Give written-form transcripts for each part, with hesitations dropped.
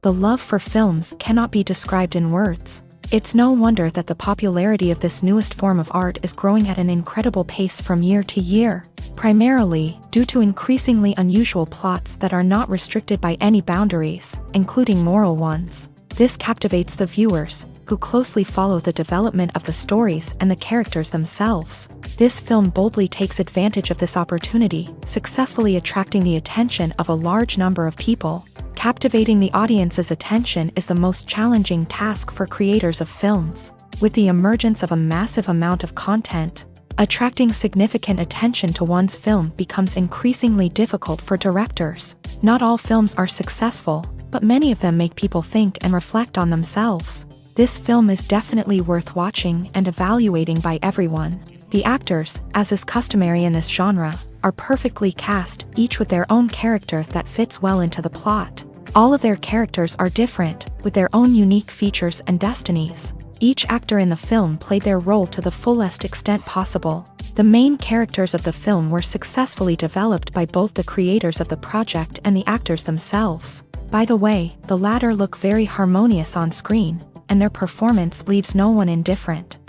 The love for films cannot be described in words. It's no wonder that the popularity of this newest form of art is growing at an incredible pace from year to year, primarily due to increasingly unusual plots that are not restricted by any boundaries, including moral ones. This captivates the viewers, who closely follow the development of the stories and the characters themselves. This film boldly takes advantage of this opportunity, successfully attracting the attention of a large number of people. Captivating the audience's attention is the most challenging task for creators of films. With the emergence of a massive amount of content, attracting significant attention to one's film becomes increasingly difficult for directors. Not all films are successful, but many of them make people think and reflect on themselves. This film is definitely worth watching and evaluating by everyone. The actors, as is customary in this genre, are perfectly cast, each with their own character that fits well into the plot. All of their characters are different, with their own unique features and destinies. Each actor in the film played their role to the fullest extent possible. The main characters of the film were successfully developed by both the creators of the project and the actors themselves. By the way, the latter look very harmonious on screen, and their performance leaves no one indifferent.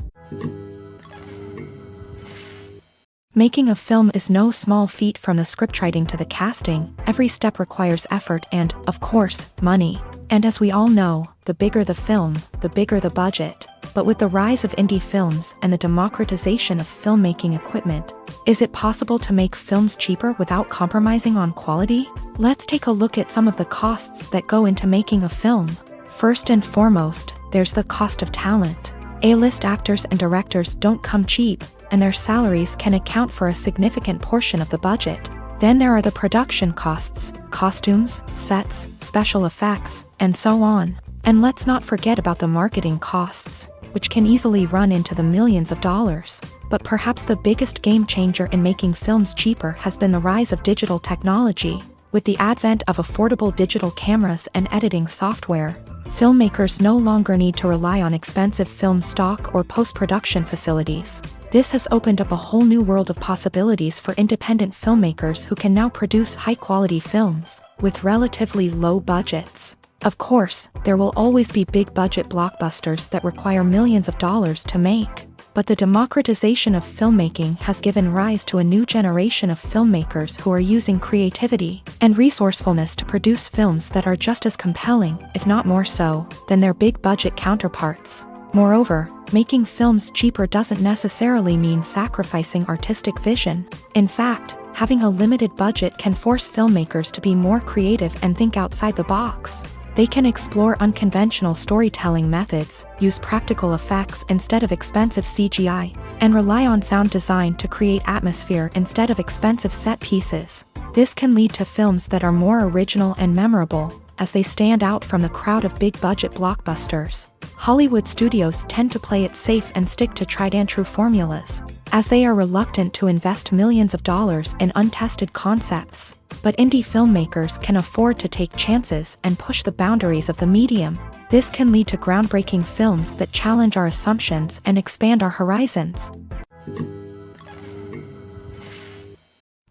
Making a film is no small feat. From the scriptwriting to the casting, every step requires effort and, of course, money. And as we all know, the bigger the film, the bigger the budget. But with the rise of indie films and the democratization of filmmaking equipment, is it possible to make films cheaper without compromising on quality? Let's take a look at some of the costs that go into making a film. First and foremost, there's the cost of talent. A-list actors and directors don't come cheap, and their salaries can account for a significant portion of the budget. Then there are the production costs, costumes, sets, special effects, and so on. And let's not forget about the marketing costs, which can easily run into the millions of dollars. But perhaps the biggest game changer in making films cheaper has been the rise of digital technology. With the advent of affordable digital cameras and editing software, filmmakers no longer need to rely on expensive film stock or post-production facilities. This has opened up a whole new world of possibilities for independent filmmakers who can now produce high-quality films with relatively low budgets. Of course, there will always be big-budget blockbusters that require millions of dollars to make. But the democratization of filmmaking has given rise to a new generation of filmmakers who are using creativity and resourcefulness to produce films that are just as compelling, if not more so, than their big-budget counterparts. Moreover, making films cheaper doesn't necessarily mean sacrificing artistic vision. In fact, having a limited budget can force filmmakers to be more creative and think outside the box. They can explore unconventional storytelling methods, use practical effects instead of expensive CGI, and rely on sound design to create atmosphere instead of expensive set pieces. This can lead to films that are more original and memorable, as they stand out from the crowd of big-budget blockbusters. Hollywood studios tend to play it safe and stick to tried-and-true formulas, as they are reluctant to invest millions of dollars in untested concepts. But indie filmmakers can afford to take chances and push the boundaries of the medium. This can lead to groundbreaking films that challenge our assumptions and expand our horizons.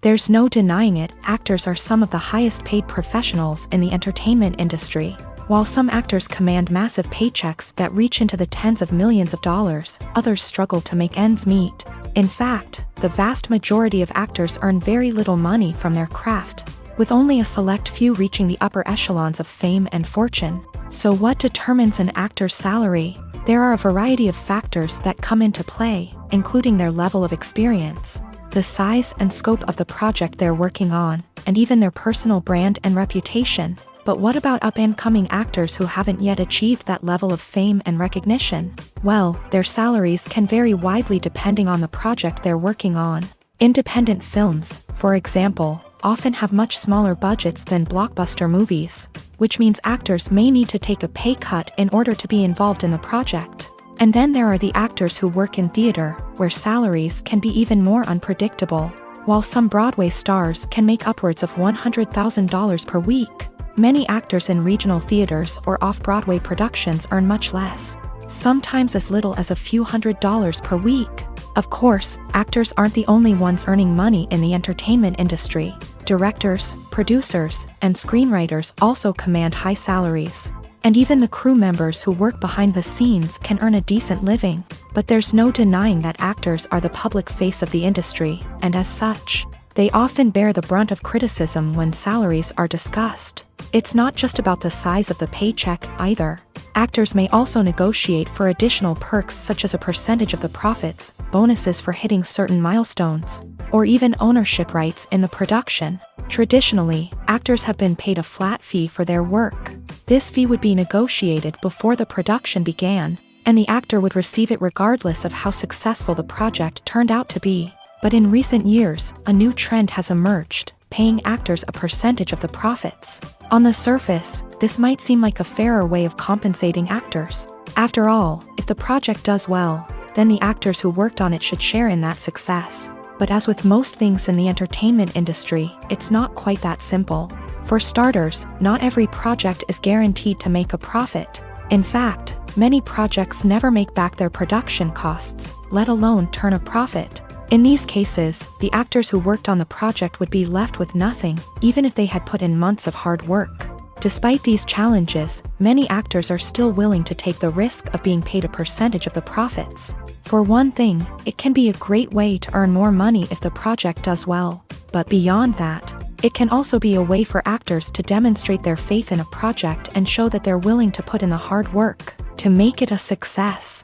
There's no denying it, actors are some of the highest-paid professionals in the entertainment industry. While some actors command massive paychecks that reach into the tens of millions of dollars, others struggle to make ends meet. In fact, the vast majority of actors earn very little money from their craft, with only a select few reaching the upper echelons of fame and fortune. So what determines an actor's salary? There are a variety of factors that come into play, including their level of experience, the size and scope of the project they're working on, and even their personal brand and reputation. But what about up-and-coming actors who haven't yet achieved that level of fame and recognition? Well, their salaries can vary widely depending on the project they're working on. Independent films, for example, often have much smaller budgets than blockbuster movies, which means actors may need to take a pay cut in order to be involved in the project. And then there are the actors who work in theater, where salaries can be even more unpredictable. While some Broadway stars can make upwards of $100,000 per week, many actors in regional theaters or off-Broadway productions earn much less, sometimes as little as a few $100s per week. Of course, actors aren't the only ones earning money in the entertainment industry. directors, producers, and screenwriters also command high salaries. And even the crew members who work behind the scenes can earn a decent living. But there's no denying that actors are the public face of the industry, and as such, they often bear the brunt of criticism when salaries are discussed. It's not just about the size of the paycheck either. Actors may also negotiate for additional perks such as a percentage of the profits, bonuses for hitting certain milestones, or even ownership rights in the production. Traditionally, actors have been paid a flat fee for their work. This fee would be negotiated before the production began, and the actor would receive it regardless of how successful the project turned out to be. But in recent years, a new trend has emerged, paying actors a percentage of the profits. On the surface, this might seem like a fairer way of compensating actors. After all, if the project does well, then the actors who worked on it should share in that success. But as with most things in the entertainment industry, it's not quite that simple. For starters, not every project is guaranteed to make a profit. In fact, many projects never make back their production costs, let alone turn a profit. In these cases, the actors who worked on the project would be left with nothing, even if they had put in months of hard work. Despite these challenges, many actors are still willing to take the risk of being paid a percentage of the profits. For one thing, it can be a great way to earn more money if the project does well. But beyond that, it can also be a way for actors to demonstrate their faith in a project and show that they're willing to put in the hard work to make it a success.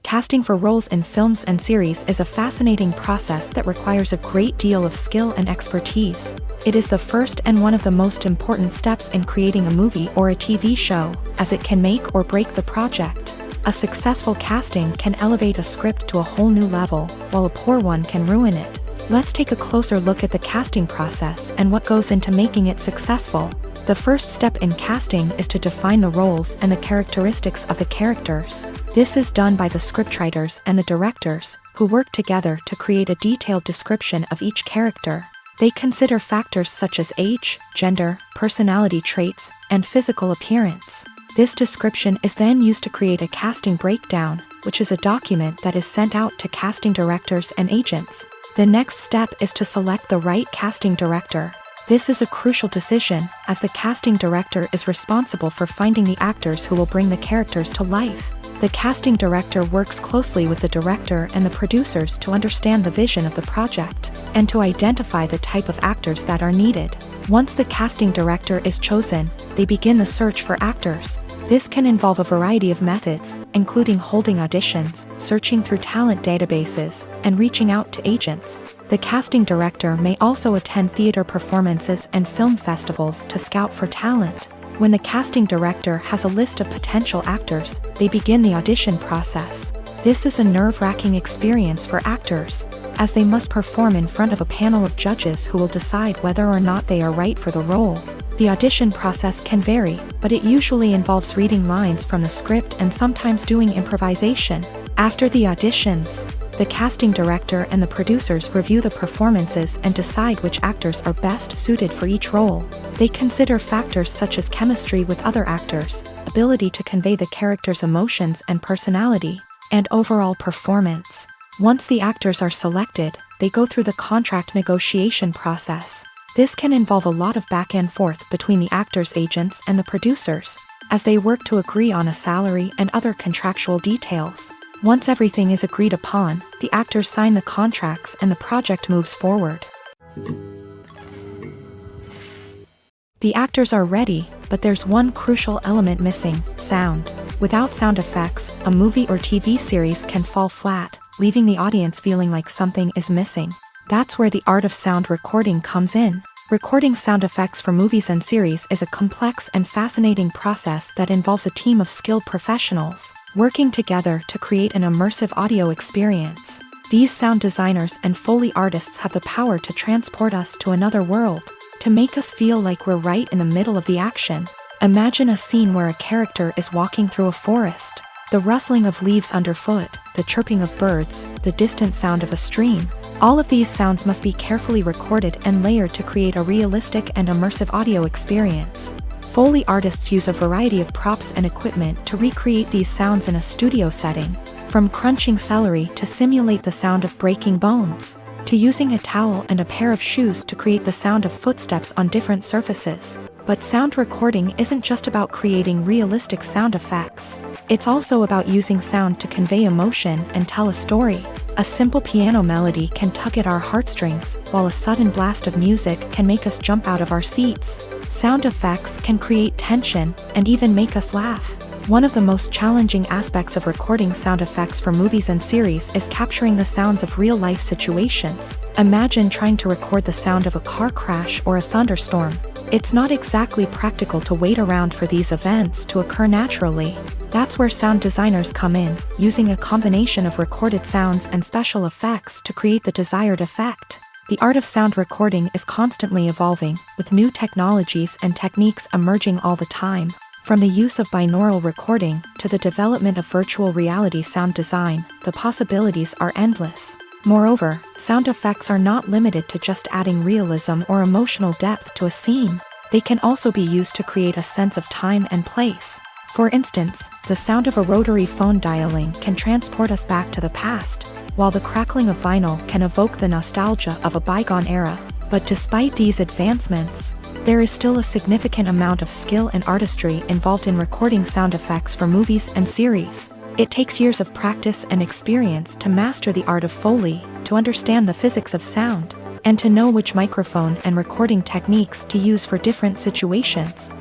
Casting for roles in films and series is a fascinating process that requires a great deal of skill and expertise. It is the first and one of the most important steps in creating a movie or a TV show, as it can make or break the project. A successful casting can elevate a script to a whole new level, while a poor one can ruin it. Let's take a closer look at the casting process and what goes into making it successful. The first step in casting is to define the roles and the characteristics of the characters. This is done by the scriptwriters and the directors, who work together to create a detailed description of each character. They consider factors such as age, gender, personality traits, and physical appearance. This description is then used to create a casting breakdown, which is a document that is sent out to casting directors and agents. The next step is to select the right casting director. This is a crucial decision, as the casting director is responsible for finding the actors who will bring the characters to life. The casting director works closely with the director and the producers to understand the vision of the project, and to identify the type of actors that are needed. Once the casting director is chosen, they begin the search for actors. This can involve a variety of methods, including holding auditions, searching through talent databases, and reaching out to agents. The casting director may also attend theater performances and film festivals to scout for talent. When the casting director has a list of potential actors, they begin the audition process. This is a nerve-wracking experience for actors, as they must perform in front of a panel of judges who will decide whether or not they are right for the role. The audition process can vary, but it usually involves reading lines from the script and sometimes doing improvisation. After the auditions, the casting director and the producers review the performances and decide which actors are best suited for each role. They consider factors such as chemistry with other actors, ability to convey the character's emotions and personality, and overall performance. Once the actors are selected, they go through the contract negotiation process. This can involve a lot of back and forth between the actors' agents and the producers, as they work to agree on a salary and other contractual details. Once everything is agreed upon, the actors sign the contracts and the project moves forward. The actors are ready, but there's one crucial element missing: sound. Without sound effects, a movie or TV series can fall flat, leaving the audience feeling like something is missing. That's where the art of sound recording comes in. Recording sound effects for movies and series is a complex and fascinating process that involves a team of skilled professionals working together to create an immersive audio experience. These sound designers and Foley artists have the power to transport us to another world, to make us feel like we're right in the middle of the action. Imagine a scene where a character is walking through a forest. The rustling of leaves underfoot, the chirping of birds, the distant sound of a stream. All of these sounds must be carefully recorded and layered to create a realistic and immersive audio experience. Foley artists use a variety of props and equipment to recreate these sounds in a studio setting, from crunching celery to simulate the sound of breaking bones. to using a towel and a pair of shoes to create the sound of footsteps on different surfaces. But sound recording isn't just about creating realistic sound effects. It's also about using sound to convey emotion and tell a story. A simple piano melody can tug at our heartstrings, while a sudden blast of music can make us jump out of our seats. Sound effects can create tension and even make us laugh. One of the most challenging aspects of recording sound effects for movies and series is capturing the sounds of real-life situations. Imagine trying to record the sound of a car crash or a thunderstorm. It's not exactly practical to wait around for these events to occur naturally. That's where sound designers come in, using a combination of recorded sounds and special effects to create the desired effect. The art of sound recording is constantly evolving, with new technologies and techniques emerging all the time. From the use of binaural recording to the development of virtual reality sound design, the possibilities are endless. Moreover, sound effects are not limited to just adding realism or emotional depth to a scene. They can also be used to create a sense of time and place. For instance, the sound of a rotary phone dialing can transport us back to the past, while the crackling of vinyl can evoke the nostalgia of a bygone era. But despite these advancements, there is still a significant amount of skill and artistry involved in recording sound effects for movies and series. It takes years of practice and experience to master the art of Foley, to understand the physics of sound, and to know which microphone and recording techniques to use for different situations.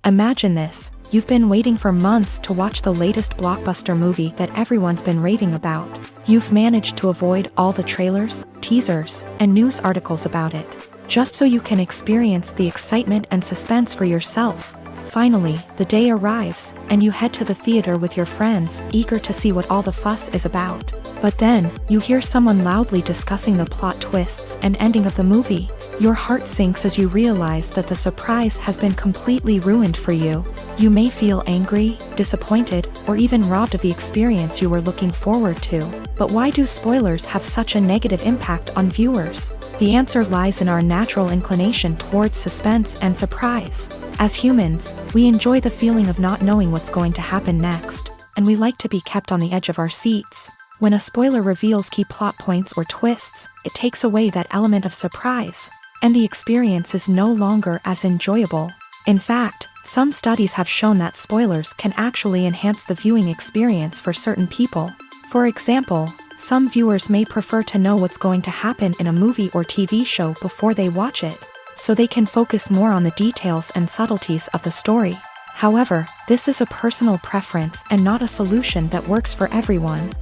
Imagine this: you've been waiting for months to watch the latest blockbuster movie that everyone's been raving about. You've managed to avoid all the trailers, teasers, and news articles about it, just so you can experience the excitement and suspense for yourself. Finally, the day arrives, and you head to the theater with your friends, eager to see what all the fuss is about. But then, you hear someone loudly discussing the plot twists and ending of the movie. Your heart sinks as you realize that the surprise has been completely ruined for you. You may feel angry, disappointed, or even robbed of the experience you were looking forward to. But why do spoilers have such a negative impact on viewers? The answer lies in our natural inclination towards suspense and surprise. As humans, we enjoy the feeling of not knowing what's going to happen next, and we like to be kept on the edge of our seats. When a spoiler reveals key plot points or twists, it takes away that element of surprise, and the experience is no longer as enjoyable. In fact, some studies have shown that spoilers can actually enhance the viewing experience for certain people. For example, some viewers may prefer to know what's going to happen in a movie or TV show before they watch it, so they can focus more on the details and subtleties of the story. However, this is a personal preference and not a solution that works for everyone.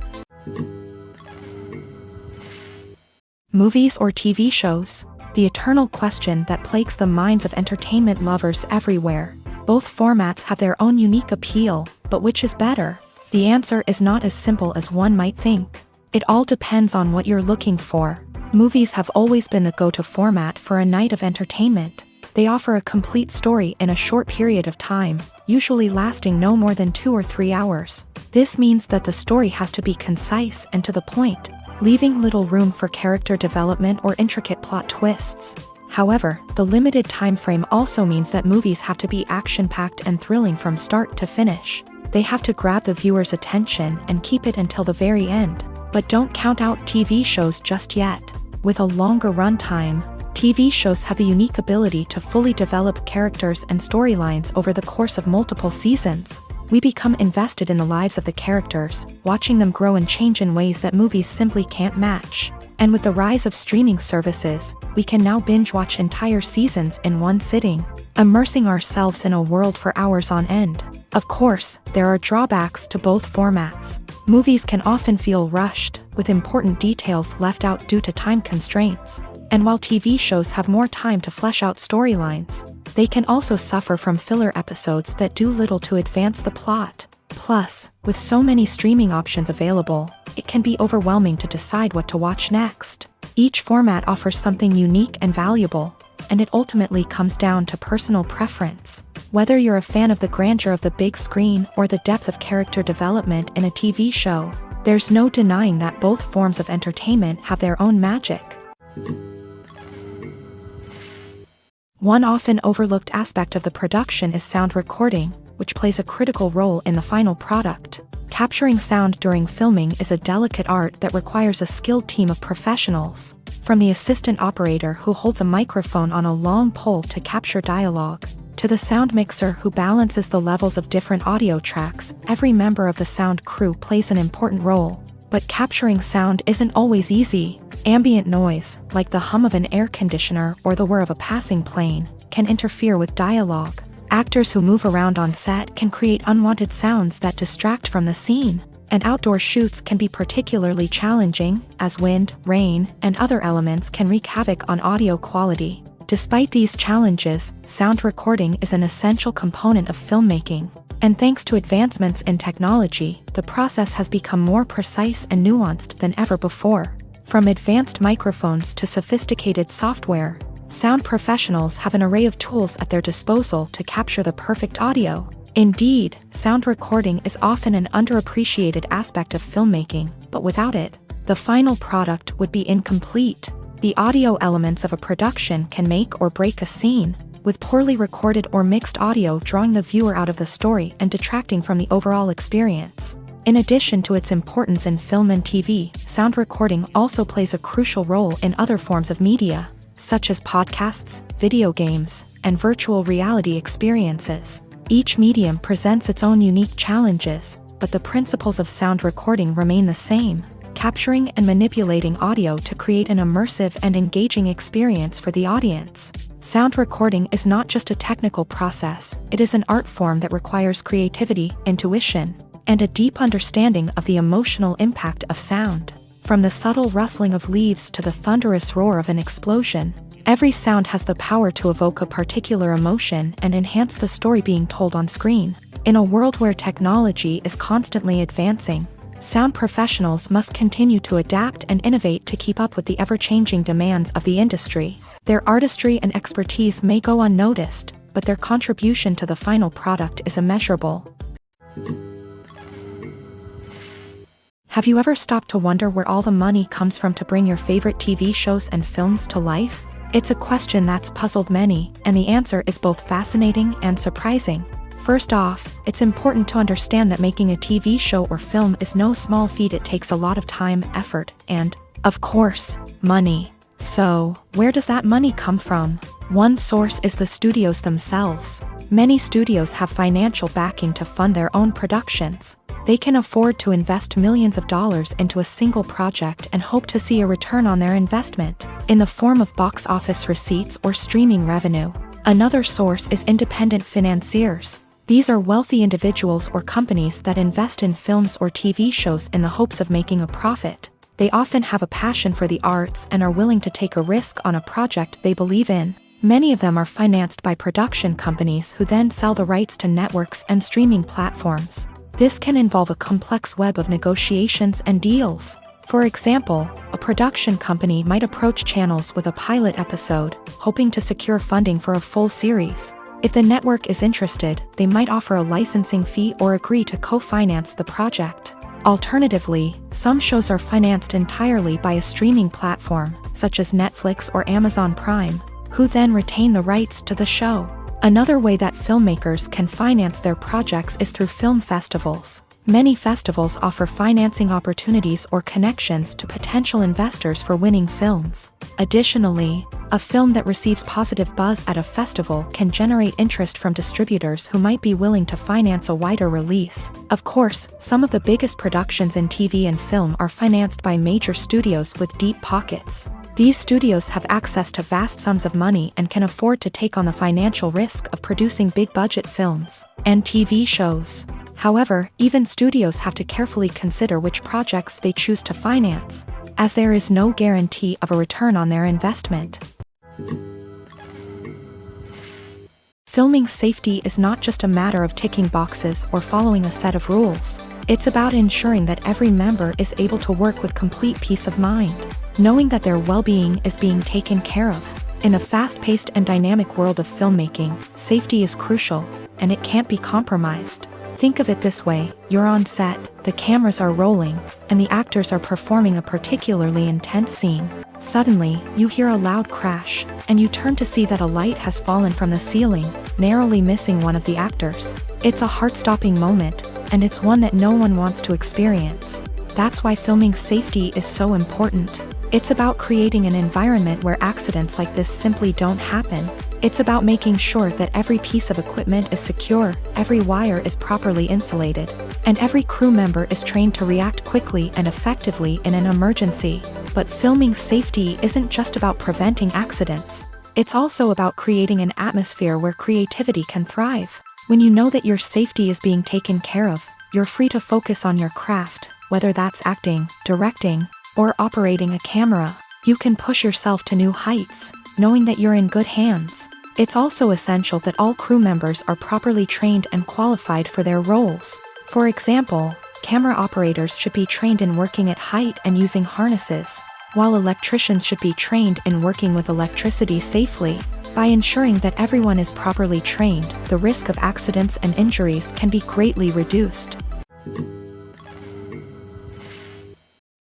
Movies or TV shows? The eternal question that plagues the minds of entertainment lovers everywhere. Both formats have their own unique appeal, but which is better? The answer is not as simple as one might think. It all depends on what you're looking for. Movies have always been the go-to format for a night of entertainment. They offer a complete story in a short period of time, usually lasting no more than 2 or 3 hours. This means that the story has to be concise and to the point, leaving little room for character development or intricate plot twists. However, the limited time frame also means that movies have to be action-packed and thrilling from start to finish. They have to grab the viewer's attention and keep it until the very end. But don't count out TV shows just yet. With a longer runtime, TV shows have the unique ability to fully develop characters and storylines over the course of multiple seasons. We become invested in the lives of the characters, watching them grow and change in ways that movies simply can't match. And with the rise of streaming services, we can now binge-watch entire seasons in one sitting, immersing ourselves in a world for hours on end. Of course, there are drawbacks to both formats. Movies can often feel rushed, with important details left out due to time constraints. And while TV shows have more time to flesh out storylines, they can also suffer from filler episodes that do little to advance the plot. Plus, with so many streaming options available, it can be overwhelming to decide what to watch next. Each format offers something unique and valuable, and it ultimately comes down to personal preference. Whether you're a fan of the grandeur of the big screen or the depth of character development in a TV show, there's no denying that both forms of entertainment have their own magic. One often overlooked aspect of the production is sound recording, which plays a critical role in the final product. Capturing sound during filming is a delicate art that requires a skilled team of professionals. From the assistant operator who holds a microphone on a long pole to capture dialogue, to the sound mixer who balances the levels of different audio tracks, every member of the sound crew plays an important role. But capturing sound isn't always easy. Ambient noise, like the hum of an air conditioner or the whir of a passing plane, can interfere with dialogue. Actors who move around on set can create unwanted sounds that distract from the scene. And outdoor shoots can be particularly challenging, as wind, rain, and other elements can wreak havoc on audio quality. Despite these challenges, sound recording is an essential component of filmmaking. And thanks to advancements in technology, the process has become more precise and nuanced than ever before. From advanced microphones to sophisticated software, sound professionals have an array of tools at their disposal to capture the perfect audio. Indeed, sound recording is often an underappreciated aspect of filmmaking, but without it, the final product would be incomplete. The audio elements of a production can make or break a scene, with poorly recorded or mixed audio drawing the viewer out of the story and detracting from the overall experience. In addition to its importance in film and TV, sound recording also plays a crucial role in other forms of media, such as podcasts, video games, and virtual reality experiences. Each medium presents its own unique challenges, but the principles of sound recording remain the same, capturing and manipulating audio to create an immersive and engaging experience for the audience. Sound recording is not just a technical process, it is an art form that requires creativity, intuition, and a deep understanding of the emotional impact of sound. From the subtle rustling of leaves to the thunderous roar of an explosion, every sound has the power to evoke a particular emotion and enhance the story being told on screen. In a world where technology is constantly advancing, sound professionals must continue to adapt and innovate to keep up with the ever-changing demands of the industry. Their artistry and expertise may go unnoticed, but their contribution to the final product is immeasurable. Have you ever stopped to wonder where all the money comes from to bring your favorite TV shows and films to life? It's a question that's puzzled many, and the answer is both fascinating and surprising. First off, it's important to understand that making a TV show or film is no small feat. It takes a lot of time, effort, and, of course, money. So, where does that money come from? One source is the studios themselves. Many studios have financial backing to fund their own productions. They can afford to invest millions of dollars into a single project and hope to see a return on their investment, in the form of box office receipts or streaming revenue. Another source is independent financiers. These are wealthy individuals or companies that invest in films or TV shows in the hopes of making a profit. They often have a passion for the arts and are willing to take a risk on a project they believe in. Many of them are financed by production companies who then sell the rights to networks and streaming platforms. This can involve a complex web of negotiations and deals. For example, a production company might approach channels with a pilot episode, hoping to secure funding for a full series. If the network is interested, they might offer a licensing fee or agree to co-finance the project. Alternatively, some shows are financed entirely by a streaming platform, such as Netflix or Amazon Prime, who then retain the rights to the show. Another way that filmmakers can finance their projects is through film festivals. Many festivals offer financing opportunities or connections to potential investors for winning films. Additionally, a film that receives positive buzz at a festival can generate interest from distributors who might be willing to finance a wider release. Of course, some of the biggest productions in TV and film are financed by major studios with deep pockets. These studios have access to vast sums of money and can afford to take on the financial risk of producing big-budget films and TV shows. However, even studios have to carefully consider which projects they choose to finance, as there is no guarantee of a return on their investment. Filming safety is not just a matter of ticking boxes or following a set of rules. It's about ensuring that every member is able to work with complete peace of mind, knowing that their well-being is being taken care of. In a fast-paced and dynamic world of filmmaking, safety is crucial, and it can't be compromised. Think of it this way: you're on set, the cameras are rolling, and the actors are performing a particularly intense scene. Suddenly, you hear a loud crash, and you turn to see that a light has fallen from the ceiling, narrowly missing one of the actors. It's a heart-stopping moment, and it's one that no one wants to experience. That's why filming safety is so important. It's about creating an environment where accidents like this simply don't happen. It's about making sure that every piece of equipment is secure, every wire is properly insulated, and every crew member is trained to react quickly and effectively in an emergency. But filming safety isn't just about preventing accidents. It's also about creating an atmosphere where creativity can thrive. When you know that your safety is being taken care of, you're free to focus on your craft, whether that's acting, directing, or operating a camera. You can push yourself to new heights, knowing that you're in good hands. It's also essential that all crew members are properly trained and qualified for their roles. For example, camera operators should be trained in working at height and using harnesses, while electricians should be trained in working with electricity safely. By ensuring that everyone is properly trained, the risk of accidents and injuries can be greatly reduced.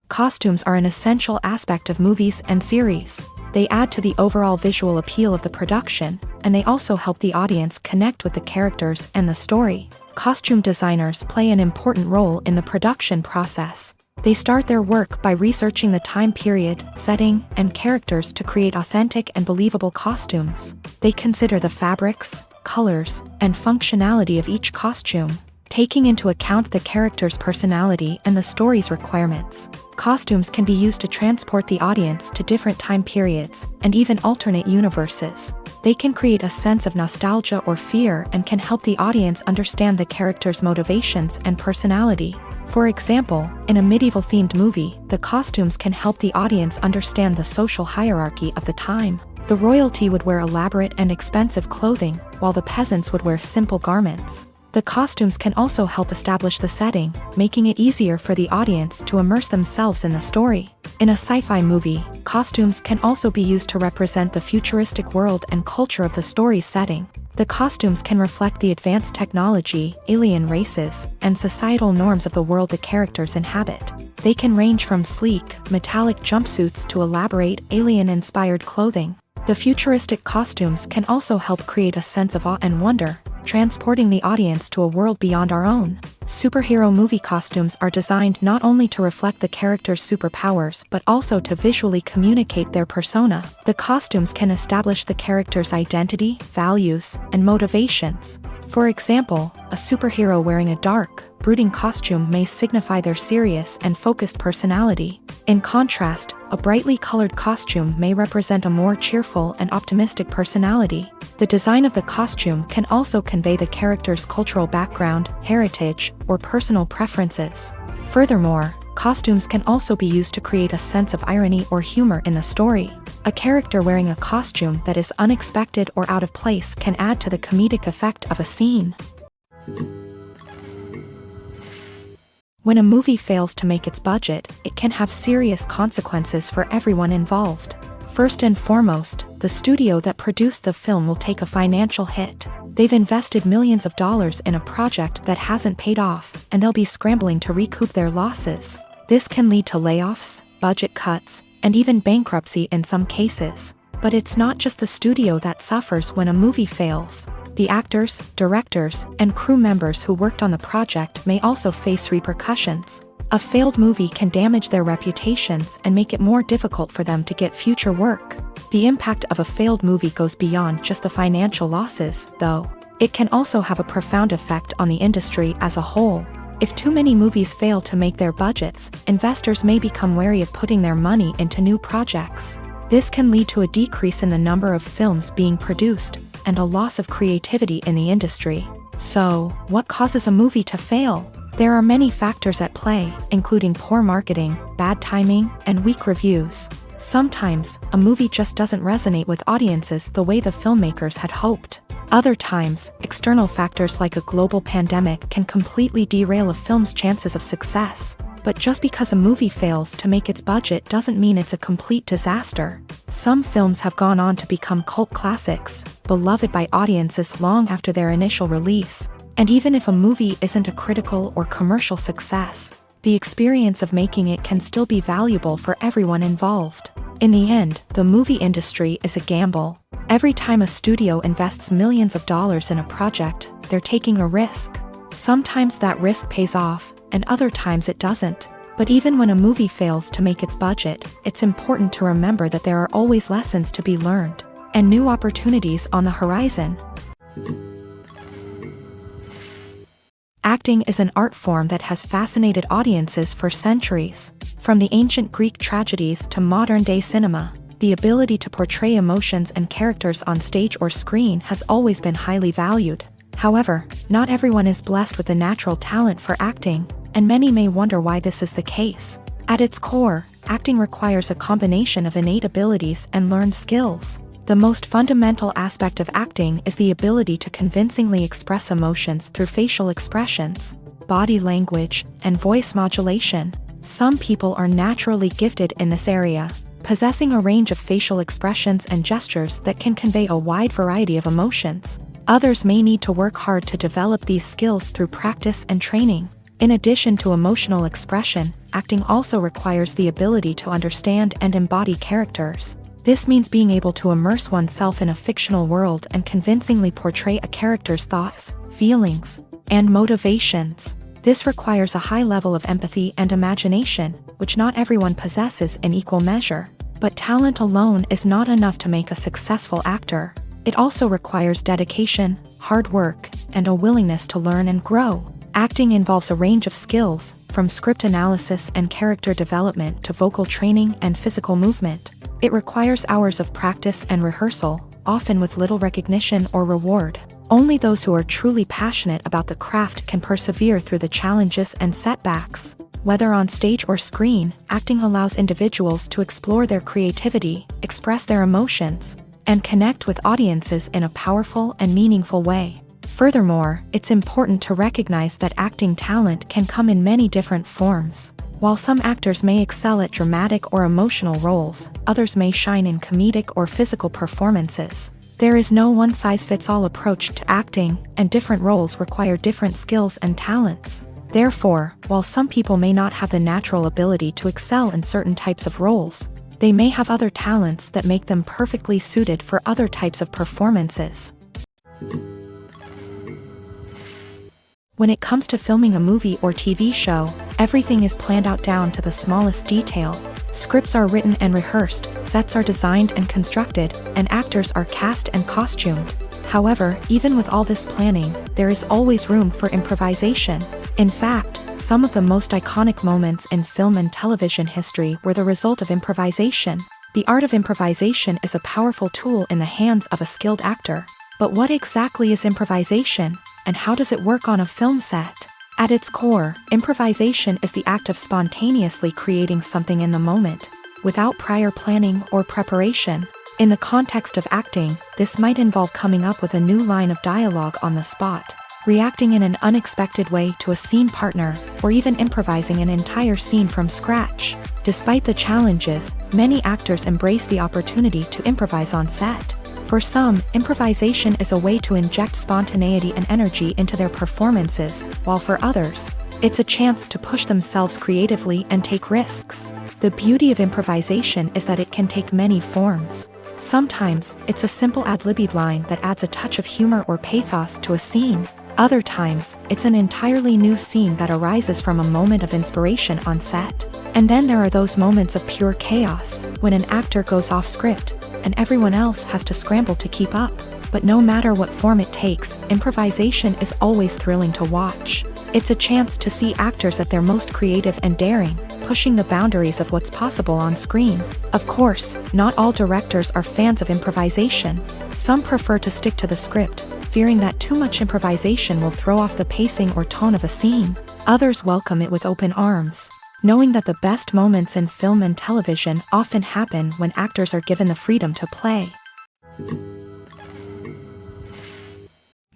Costumes are an essential aspect of movies and series. They add to the overall visual appeal of the production, and they also help the audience connect with the characters and the story. Costume designers play an important role in the production process. They start their work by researching the time period, setting, and characters to create authentic and believable costumes. They consider the fabrics, colors, and functionality of each costume, taking into account the character's personality and the story's requirements. Costumes can be used to transport the audience to different time periods and even alternate universes. They can create a sense of nostalgia or fear and can help the audience understand the character's motivations and personality. For example, in a medieval-themed movie, the costumes can help the audience understand the social hierarchy of the time. The royalty would wear elaborate and expensive clothing, while the peasants would wear simple garments. The costumes can also help establish the setting, making it easier for the audience to immerse themselves in the story. In a sci-fi movie, costumes can also be used to represent the futuristic world and culture of the story's setting. The costumes can reflect the advanced technology, alien races, and societal norms of the world the characters inhabit. They can range from sleek, metallic jumpsuits to elaborate, alien-inspired clothing. The futuristic costumes can also help create a sense of awe and wonder, transporting the audience to a world beyond our own. Superhero movie costumes are designed not only to reflect the character's superpowers but also to visually communicate their persona. The costumes can establish the character's identity, values, and motivations. For example, a superhero wearing a dark, brooding costume may signify their serious and focused personality. In contrast, a brightly colored costume may represent a more cheerful and optimistic personality. The design of the costume can also convey the character's cultural background, heritage, or personal preferences. Furthermore, costumes can also be used to create a sense of irony or humor in the story. A character wearing a costume that is unexpected or out of place can add to the comedic effect of a scene. When a movie fails to make its budget, it can have serious consequences for everyone involved. First and foremost, the studio that produced the film will take a financial hit. They've invested millions of dollars in a project that hasn't paid off, and they'll be scrambling to recoup their losses. This can lead to layoffs, budget cuts, and even bankruptcy in some cases. But it's not just the studio that suffers when a movie fails. The actors, directors, and crew members who worked on the project may also face repercussions. A failed movie can damage their reputations and make it more difficult for them to get future work. The impact of a failed movie goes beyond just the financial losses, though. It can also have a profound effect on the industry as a whole. If too many movies fail to make their budgets, investors may become wary of putting their money into new projects. This can lead to a decrease in the number of films being produced, and a loss of creativity in the industry. So, what causes a movie to fail? There are many factors at play, including poor marketing, bad timing, and weak reviews. Sometimes, a movie just doesn't resonate with audiences the way the filmmakers had hoped. Other times, external factors like a global pandemic can completely derail a film's chances of success. But just because a movie fails to make its budget doesn't mean it's a complete disaster. Some films have gone on to become cult classics, beloved by audiences long after their initial release. And even if a movie isn't a critical or commercial success, the experience of making it can still be valuable for everyone involved. In the end, the movie industry is a gamble. Every time a studio invests millions of dollars in a project, they're taking a risk. Sometimes that risk pays off, and other times it doesn't. But even when a movie fails to make its budget, it's important to remember that there are always lessons to be learned, and new opportunities on the horizon. Acting is an art form that has fascinated audiences for centuries. From the ancient Greek tragedies to modern-day cinema, the ability to portray emotions and characters on stage or screen has always been highly valued. However, not everyone is blessed with the natural talent for acting, and many may wonder why this is the case. At its core, acting requires a combination of innate abilities and learned skills. The most fundamental aspect of acting is the ability to convincingly express emotions through facial expressions, body language, and voice modulation. Some people are naturally gifted in this area, possessing a range of facial expressions and gestures that can convey a wide variety of emotions. Others may need to work hard to develop these skills through practice and training. In addition to emotional expression, acting also requires the ability to understand and embody characters. This means being able to immerse oneself in a fictional world and convincingly portray a character's thoughts, feelings, and motivations. This requires a high level of empathy and imagination, which not everyone possesses in equal measure. But talent alone is not enough to make a successful actor. It also requires dedication, hard work, and a willingness to learn and grow. Acting involves a range of skills, from script analysis and character development to vocal training and physical movement. It requires hours of practice and rehearsal, often with little recognition or reward. Only those who are truly passionate about the craft can persevere through the challenges and setbacks. Whether on stage or screen, acting allows individuals to explore their creativity, express their emotions, and connect with audiences in a powerful and meaningful way. Furthermore, it's important to recognize that acting talent can come in many different forms. While some actors may excel at dramatic or emotional roles, others may shine in comedic or physical performances. There is no one-size-fits-all approach to acting, and different roles require different skills and talents. Therefore, while some people may not have the natural ability to excel in certain types of roles, they may have other talents that make them perfectly suited for other types of performances. When it comes to filming a movie or TV show, everything is planned out down to the smallest detail. Scripts are written and rehearsed, sets are designed and constructed, and actors are cast and costumed. However, even with all this planning, there is always room for improvisation. In fact, some of the most iconic moments in film and television history were the result of improvisation. The art of improvisation is a powerful tool in the hands of a skilled actor. But what exactly is improvisation, and how does it work on a film set? At its core, improvisation is the act of spontaneously creating something in the moment, without prior planning or preparation. In the context of acting, this might involve coming up with a new line of dialogue on the spot, reacting in an unexpected way to a scene partner, or even improvising an entire scene from scratch. Despite the challenges, many actors embrace the opportunity to improvise on set. For some, improvisation is a way to inject spontaneity and energy into their performances, while for others, it's a chance to push themselves creatively and take risks. The beauty of improvisation is that it can take many forms. Sometimes, it's a simple ad-libbed line that adds a touch of humor or pathos to a scene. Other times, it's an entirely new scene that arises from a moment of inspiration on set. And then there are those moments of pure chaos, when an actor goes off script, and everyone else has to scramble to keep up. But no matter what form it takes, improvisation is always thrilling to watch. It's a chance to see actors at their most creative and daring, pushing the boundaries of what's possible on screen. Of course, not all directors are fans of improvisation. Some prefer to stick to the script, fearing that too much improvisation will throw off the pacing or tone of a scene. Others welcome it with open arms, knowing that the best moments in film and television often happen when actors are given the freedom to play.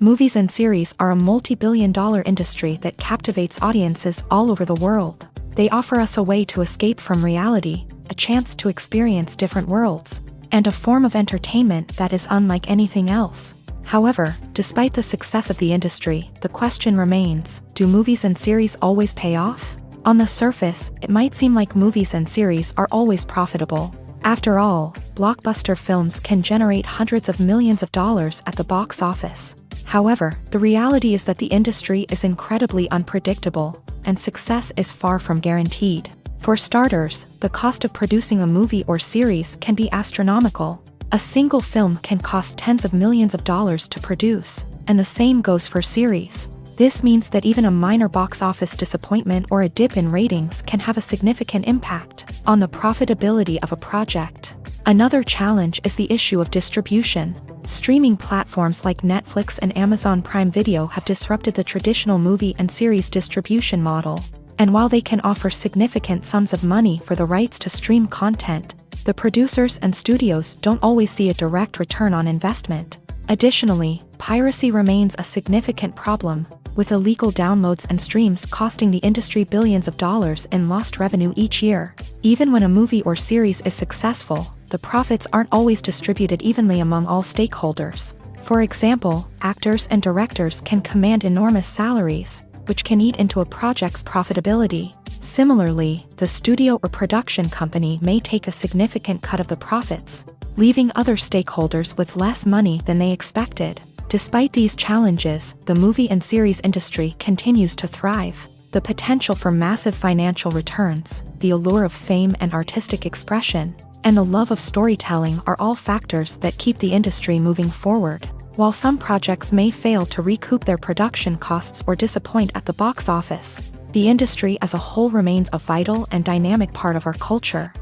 Movies and series are a multi-billion-dollar industry that captivates audiences all over the world. They offer us a way to escape from reality, a chance to experience different worlds, and a form of entertainment that is unlike anything else. However, despite the success of the industry, the question remains, do movies and series always pay off? On the surface, it might seem like movies and series are always profitable. After all, blockbuster films can generate hundreds of millions of dollars at the box office. However, the reality is that the industry is incredibly unpredictable, and success is far from guaranteed. For starters, the cost of producing a movie or series can be astronomical. A single film can cost tens of millions of dollars to produce, and the same goes for series. This means that even a minor box office disappointment or a dip in ratings can have a significant impact on the profitability of a project. Another challenge is the issue of distribution. Streaming platforms like Netflix and Amazon Prime Video have disrupted the traditional movie and series distribution model. And while they can offer significant sums of money for the rights to stream content, the producers and studios don't always see a direct return on investment. Additionally, piracy remains a significant problem, with illegal downloads and streams costing the industry billions of dollars in lost revenue each year. Even when a movie or series is successful, the profits aren't always distributed evenly among all stakeholders. For example, actors and directors can command enormous salaries, which can eat into a project's profitability. Similarly, the studio or production company may take a significant cut of the profits, leaving other stakeholders with less money than they expected. Despite these challenges, the movie and series industry continues to thrive. The potential for massive financial returns, the allure of fame and artistic expression, and the love of storytelling are all factors that keep the industry moving forward. While some projects may fail to recoup their production costs or disappoint at the box office, the industry as a whole remains a vital and dynamic part of our culture.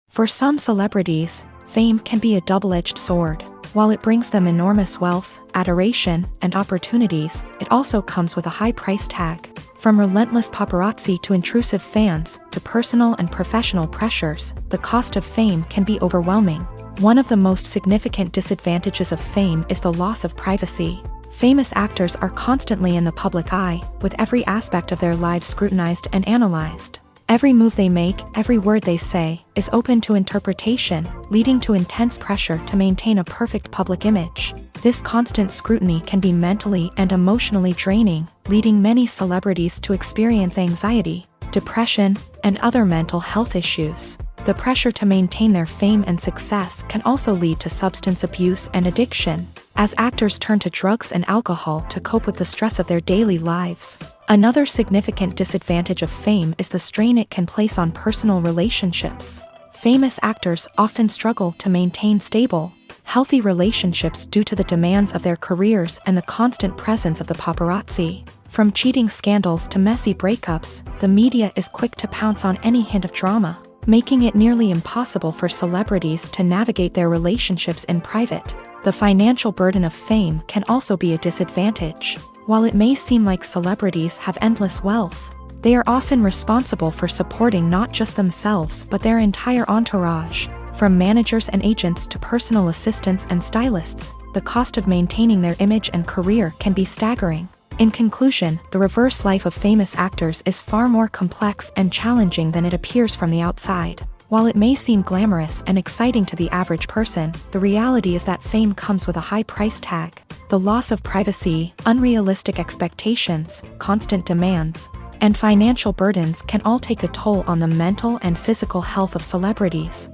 For some celebrities, fame can be a double-edged sword. While it brings them enormous wealth, adoration, and opportunities, it also comes with a high price tag. From relentless paparazzi to intrusive fans, to personal and professional pressures, the cost of fame can be overwhelming. One of the most significant disadvantages of fame is the loss of privacy. Famous actors are constantly in the public eye, with every aspect of their lives scrutinized and analyzed. Every move they make, every word they say, is open to interpretation, leading to intense pressure to maintain a perfect public image. This constant scrutiny can be mentally and emotionally draining, leading many celebrities to experience anxiety, depression, and other mental health issues. The pressure to maintain their fame and success can also lead to substance abuse and addiction, as actors turn to drugs and alcohol to cope with the stress of their daily lives. Another significant disadvantage of fame is the strain it can place on personal relationships. Famous actors often struggle to maintain stable, healthy relationships due to the demands of their careers and the constant presence of the paparazzi. From cheating scandals to messy breakups, the media is quick to pounce on any hint of drama, making it nearly impossible for celebrities to navigate their relationships in private. The financial burden of fame can also be a disadvantage. While it may seem like celebrities have endless wealth, they are often responsible for supporting not just themselves but their entire entourage. From managers and agents to personal assistants and stylists, the cost of maintaining their image and career can be staggering. In conclusion, the reverse life of famous actors is far more complex and challenging than it appears from the outside. While it may seem glamorous and exciting to the average person, the reality is that fame comes with a high price tag. The loss of privacy, unrealistic expectations, constant demands, and financial burdens can all take a toll on the mental and physical health of celebrities.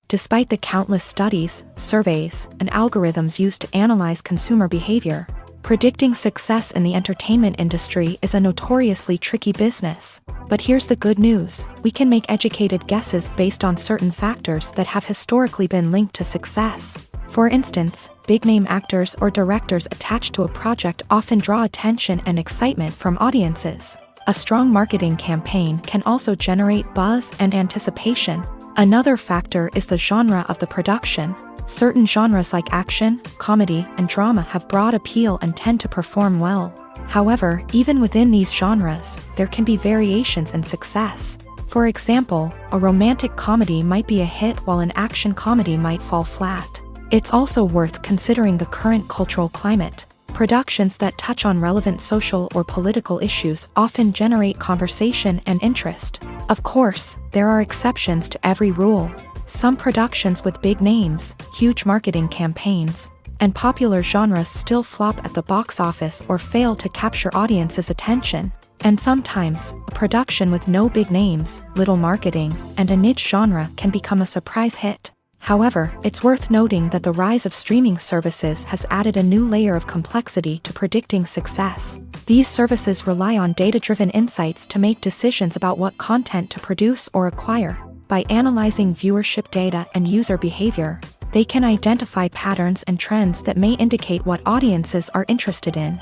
Despite the countless studies, surveys, and algorithms used to analyze consumer behavior, predicting success in the entertainment industry is a notoriously tricky business. But here's the good news: we can make educated guesses based on certain factors that have historically been linked to success. For instance, big-name actors or directors attached to a project often draw attention and excitement from audiences. A strong marketing campaign can also generate buzz and anticipation. Another factor is the genre of the production. Certain genres like action, comedy, and drama have broad appeal and tend to perform well. However, even within these genres, there can be variations in success. For example, a romantic comedy might be a hit while an action comedy might fall flat. It's also worth considering the current cultural climate. Productions that touch on relevant social or political issues often generate conversation and interest. Of course, there are exceptions to every rule. Some productions with big names, huge marketing campaigns, and popular genres still flop at the box office or fail to capture audiences' attention. And sometimes, a production with no big names, little marketing, and a niche genre can become a surprise hit. However, it's worth noting that the rise of streaming services has added a new layer of complexity to predicting success. These services rely on data-driven insights to make decisions about what content to produce or acquire. By analyzing viewership data and user behavior, they can identify patterns and trends that may indicate what audiences are interested in.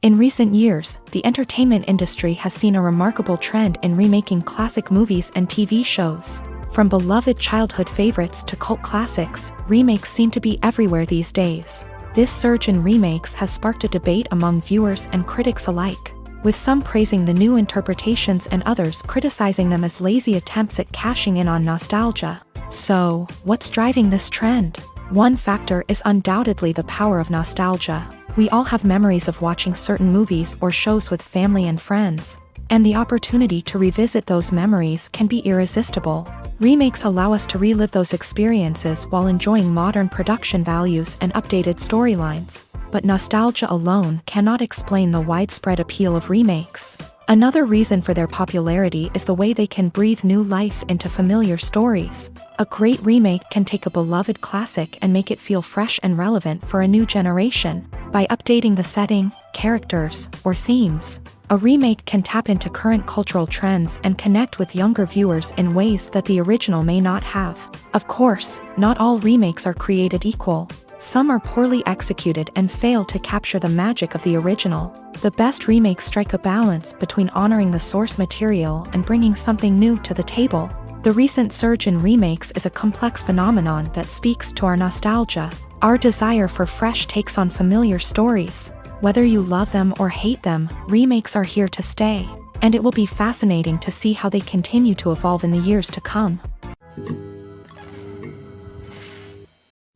In recent years, the entertainment industry has seen a remarkable trend in remaking classic movies and TV shows. From beloved childhood favorites to cult classics, remakes seem to be everywhere these days. This surge in remakes has sparked a debate among viewers and critics alike, with some praising the new interpretations and others criticizing them as lazy attempts at cashing in on nostalgia. So, what's driving this trend? One factor is undoubtedly the power of nostalgia. We all have memories of watching certain movies or shows with family and friends, and the opportunity to revisit those memories can be irresistible. Remakes allow us to relive those experiences while enjoying modern production values and updated storylines. But nostalgia alone cannot explain the widespread appeal of remakes. Another reason for their popularity is the way they can breathe new life into familiar stories. A great remake can take a beloved classic and make it feel fresh and relevant for a new generation. By updating the setting, characters, or themes, a remake can tap into current cultural trends and connect with younger viewers in ways that the original may not have. Of course, not all remakes are created equal. Some are poorly executed and fail to capture the magic of the original. The best remakes strike a balance between honoring the source material and bringing something new to the table. The recent surge in remakes is a complex phenomenon that speaks to our nostalgia, our desire for fresh takes on familiar stories. Whether you love them or hate them, remakes are here to stay, and it will be fascinating to see how they continue to evolve in the years to come.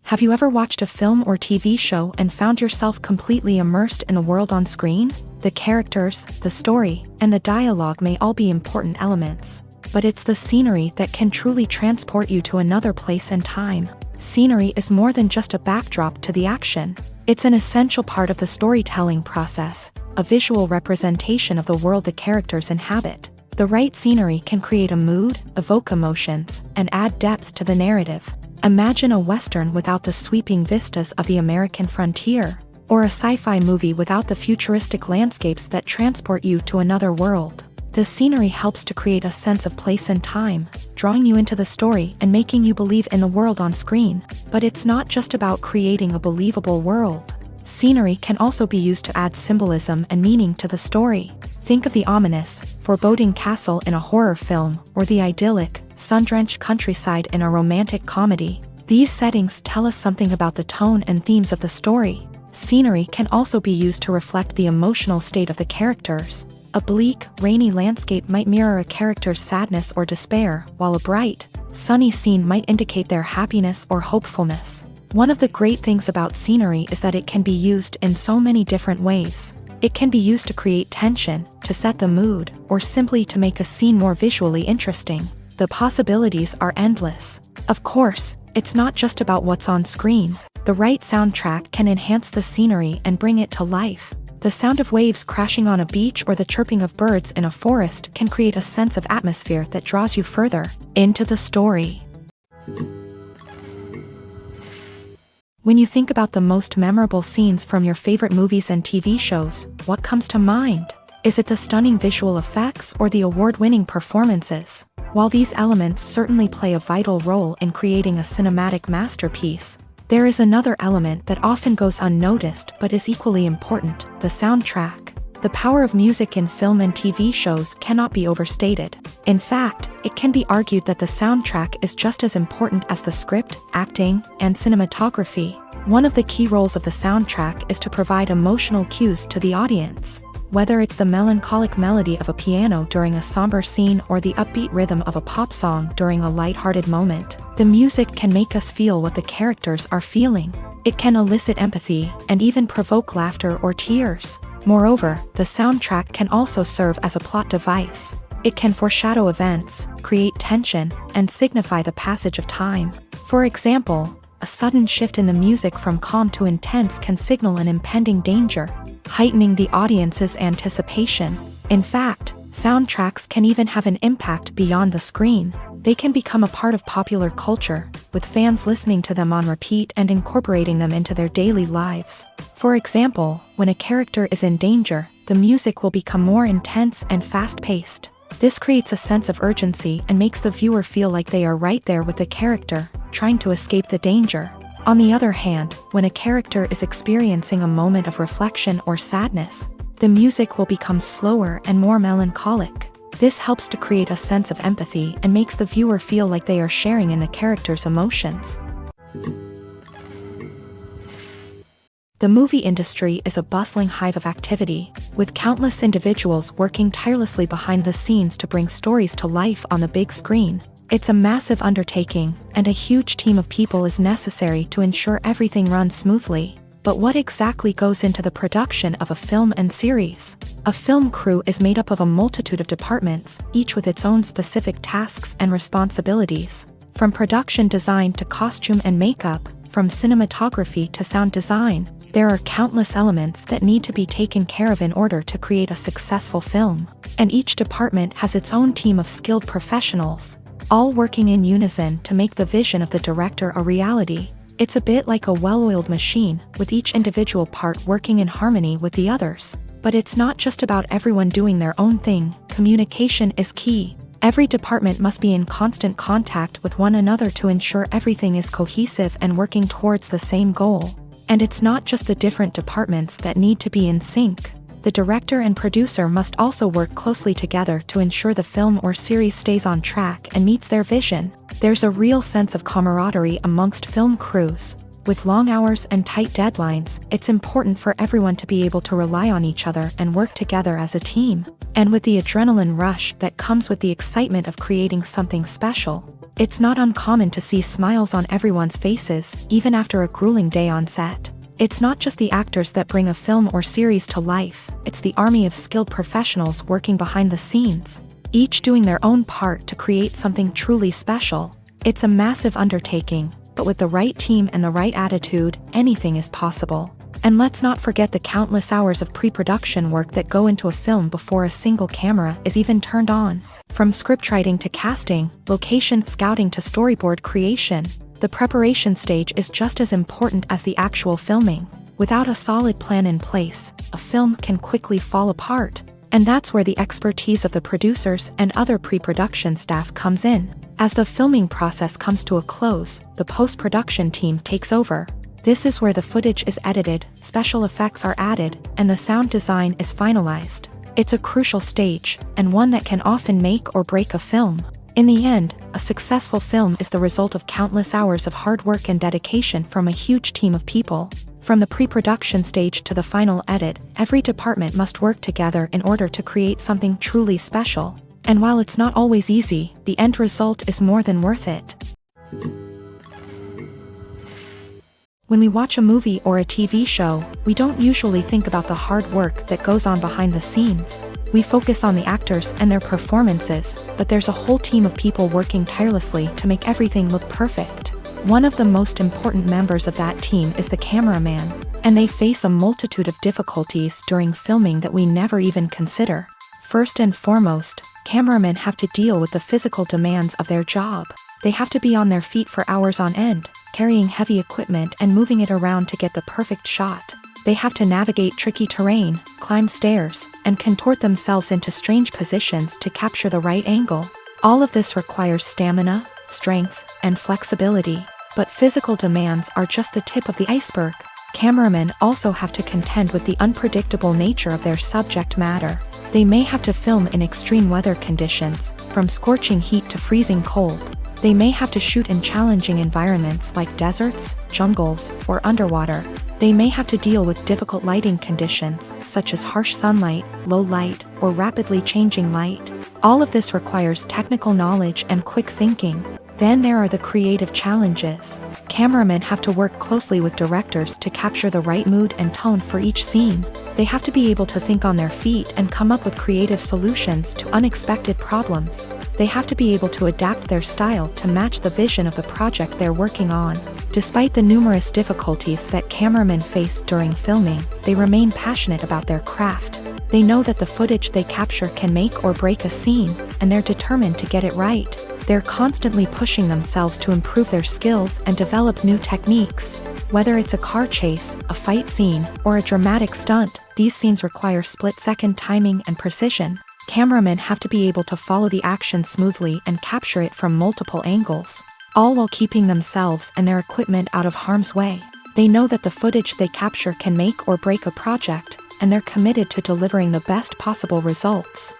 Have you ever watched a film or TV show and found yourself completely immersed in the world on screen? The characters, the story, and the dialogue may all be important elements, but it's the scenery that can truly transport you to another place and time. Scenery is more than just a backdrop to the action. It's an essential part of the storytelling process, a visual representation of the world the characters inhabit. The right scenery can create a mood, evoke emotions, and add depth to the narrative. Imagine a Western without the sweeping vistas of the American frontier, or a sci-fi movie without the futuristic landscapes that transport you to another world. The scenery helps to create a sense of place and time, drawing you into the story and making you believe in the world on screen. But it's not just about creating a believable world. Scenery can also be used to add symbolism and meaning to the story. Think of the ominous, foreboding castle in a horror film, or the idyllic, sun-drenched countryside in a romantic comedy. These settings tell us something about the tone and themes of the story. Scenery can also be used to reflect the emotional state of the characters. A bleak, rainy landscape might mirror a character's sadness or despair, while a bright, sunny scene might indicate their happiness or hopefulness. One of the great things about scenery is that it can be used in so many different ways. It can be used to create tension, to set the mood, or simply to make a scene more visually interesting. The possibilities are endless. Of course, it's not just about what's on screen. The right soundtrack can enhance the scenery and bring it to life. The sound of waves crashing on a beach or the chirping of birds in a forest can create a sense of atmosphere that draws you further into the story. When you think about the most memorable scenes from your favorite movies and TV shows, what comes to mind? Is it the stunning visual effects or the award-winning performances? While these elements certainly play a vital role in creating a cinematic masterpiece, there is another element that often goes unnoticed but is equally important: the soundtrack. The power of music in film and TV shows cannot be overstated. In fact, it can be argued that the soundtrack is just as important as the script, acting, and cinematography. One of the key roles of the soundtrack is to provide emotional cues to the audience. Whether it's the melancholic melody of a piano during a somber scene or the upbeat rhythm of a pop song during a lighthearted moment, the music can make us feel what the characters are feeling. It can elicit empathy and even provoke laughter or tears. Moreover, the soundtrack can also serve as a plot device. It can foreshadow events, create tension, and signify the passage of time. For example, a sudden shift in the music from calm to intense can signal an impending danger. heightening the audience's anticipation. In fact, soundtracks can even have an impact beyond the screen. They can become a part of popular culture, with fans listening to them on repeat and incorporating them into their daily lives. For example, when a character is in danger, the music will become more intense and fast-paced. This creates a sense of urgency and makes the viewer feel like they are right there with the character, trying to escape the danger. On the other hand, when a character is experiencing a moment of reflection or sadness, the music will become slower and more melancholic. This helps to create a sense of empathy and makes the viewer feel like they are sharing in the character's emotions. The movie industry is a bustling hive of activity, with countless individuals working tirelessly behind the scenes to bring stories to life on the big screen. It's a massive undertaking, and a huge team of people is necessary to ensure everything runs smoothly. But what exactly goes into the production of a film and series? A film crew is made up of a multitude of departments, each with its own specific tasks and responsibilities. From production design to costume and makeup, from cinematography to sound design, there are countless elements that need to be taken care of in order to create a successful film. And each department has its own team of skilled professionals, all working in unison to make the vision of the director a reality. It's a bit like a well-oiled machine, with each individual part working in harmony with the others. But it's not just about everyone doing their own thing. Communication is key. Every department must be in constant contact with one another to ensure everything is cohesive and working towards the same goal. And it's not just the different departments that need to be in sync. The director and producer must also work closely together to ensure the film or series stays on track and meets their vision. There's a real sense of camaraderie amongst film crews. With long hours and tight deadlines, it's important for everyone to be able to rely on each other and work together as a team. And with the adrenaline rush that comes with the excitement of creating something special, it's not uncommon to see smiles on everyone's faces, even after a grueling day on set. It's not just the actors that bring a film or series to life, it's the army of skilled professionals working behind the scenes, each doing their own part to create something truly special. It's a massive undertaking, but with the right team and the right attitude, anything is possible. And let's not forget the countless hours of pre-production work that go into a film before a single camera is even turned on. From scriptwriting to casting, location scouting to storyboard creation, the preparation stage is just as important as the actual filming. Without a solid plan in place, a film can quickly fall apart. And that's where the expertise of the producers and other pre-production staff comes in. As the filming process comes to a close, the post-production team takes over. This is where the footage is edited, special effects are added, and the sound design is finalized. It's a crucial stage, and one that can often make or break a film. In the end, a successful film is the result of countless hours of hard work and dedication from a huge team of people. From the pre-production stage to the final edit, every department must work together in order to create something truly special. And while it's not always easy, the end result is more than worth it. When we watch a movie or a TV show, we don't usually think about the hard work that goes on behind the scenes. We focus on the actors and their performances, but there's a whole team of people working tirelessly to make everything look perfect. One of the most important members of that team is the cameraman, and they face a multitude of difficulties during filming that we never even consider. First and foremost, cameramen have to deal with the physical demands of their job. They have to be on their feet for hours on end, carrying heavy equipment and moving it around to get the perfect shot. They have to navigate tricky terrain, climb stairs, and contort themselves into strange positions to capture the right angle. All of this requires stamina, strength, and flexibility. But physical demands are just the tip of the iceberg. Cameramen also have to contend with the unpredictable nature of their subject matter. They may have to film in extreme weather conditions, from scorching heat to freezing cold. They may have to shoot in challenging environments like deserts, jungles, or underwater. They may have to deal with difficult lighting conditions, such as harsh sunlight, low light, or rapidly changing light. All of this requires technical knowledge and quick thinking. Then there are the creative challenges. Cameramen have to work closely with directors to capture the right mood and tone for each scene. They have to be able to think on their feet and come up with creative solutions to unexpected problems. They have to be able to adapt their style to match the vision of the project they're working on. Despite the numerous difficulties that cameramen face during filming, they remain passionate about their craft. They know that the footage they capture can make or break a scene, and they're determined to get it right. They're constantly pushing themselves to improve their skills and develop new techniques. Whether it's a car chase, a fight scene, or a dramatic stunt, these scenes require split-second timing and precision. Cameramen have to be able to follow the action smoothly and capture it from multiple angles, all while keeping themselves and their equipment out of harm's way. They know that the footage they capture can make or break a project, and they're committed to delivering the best possible results.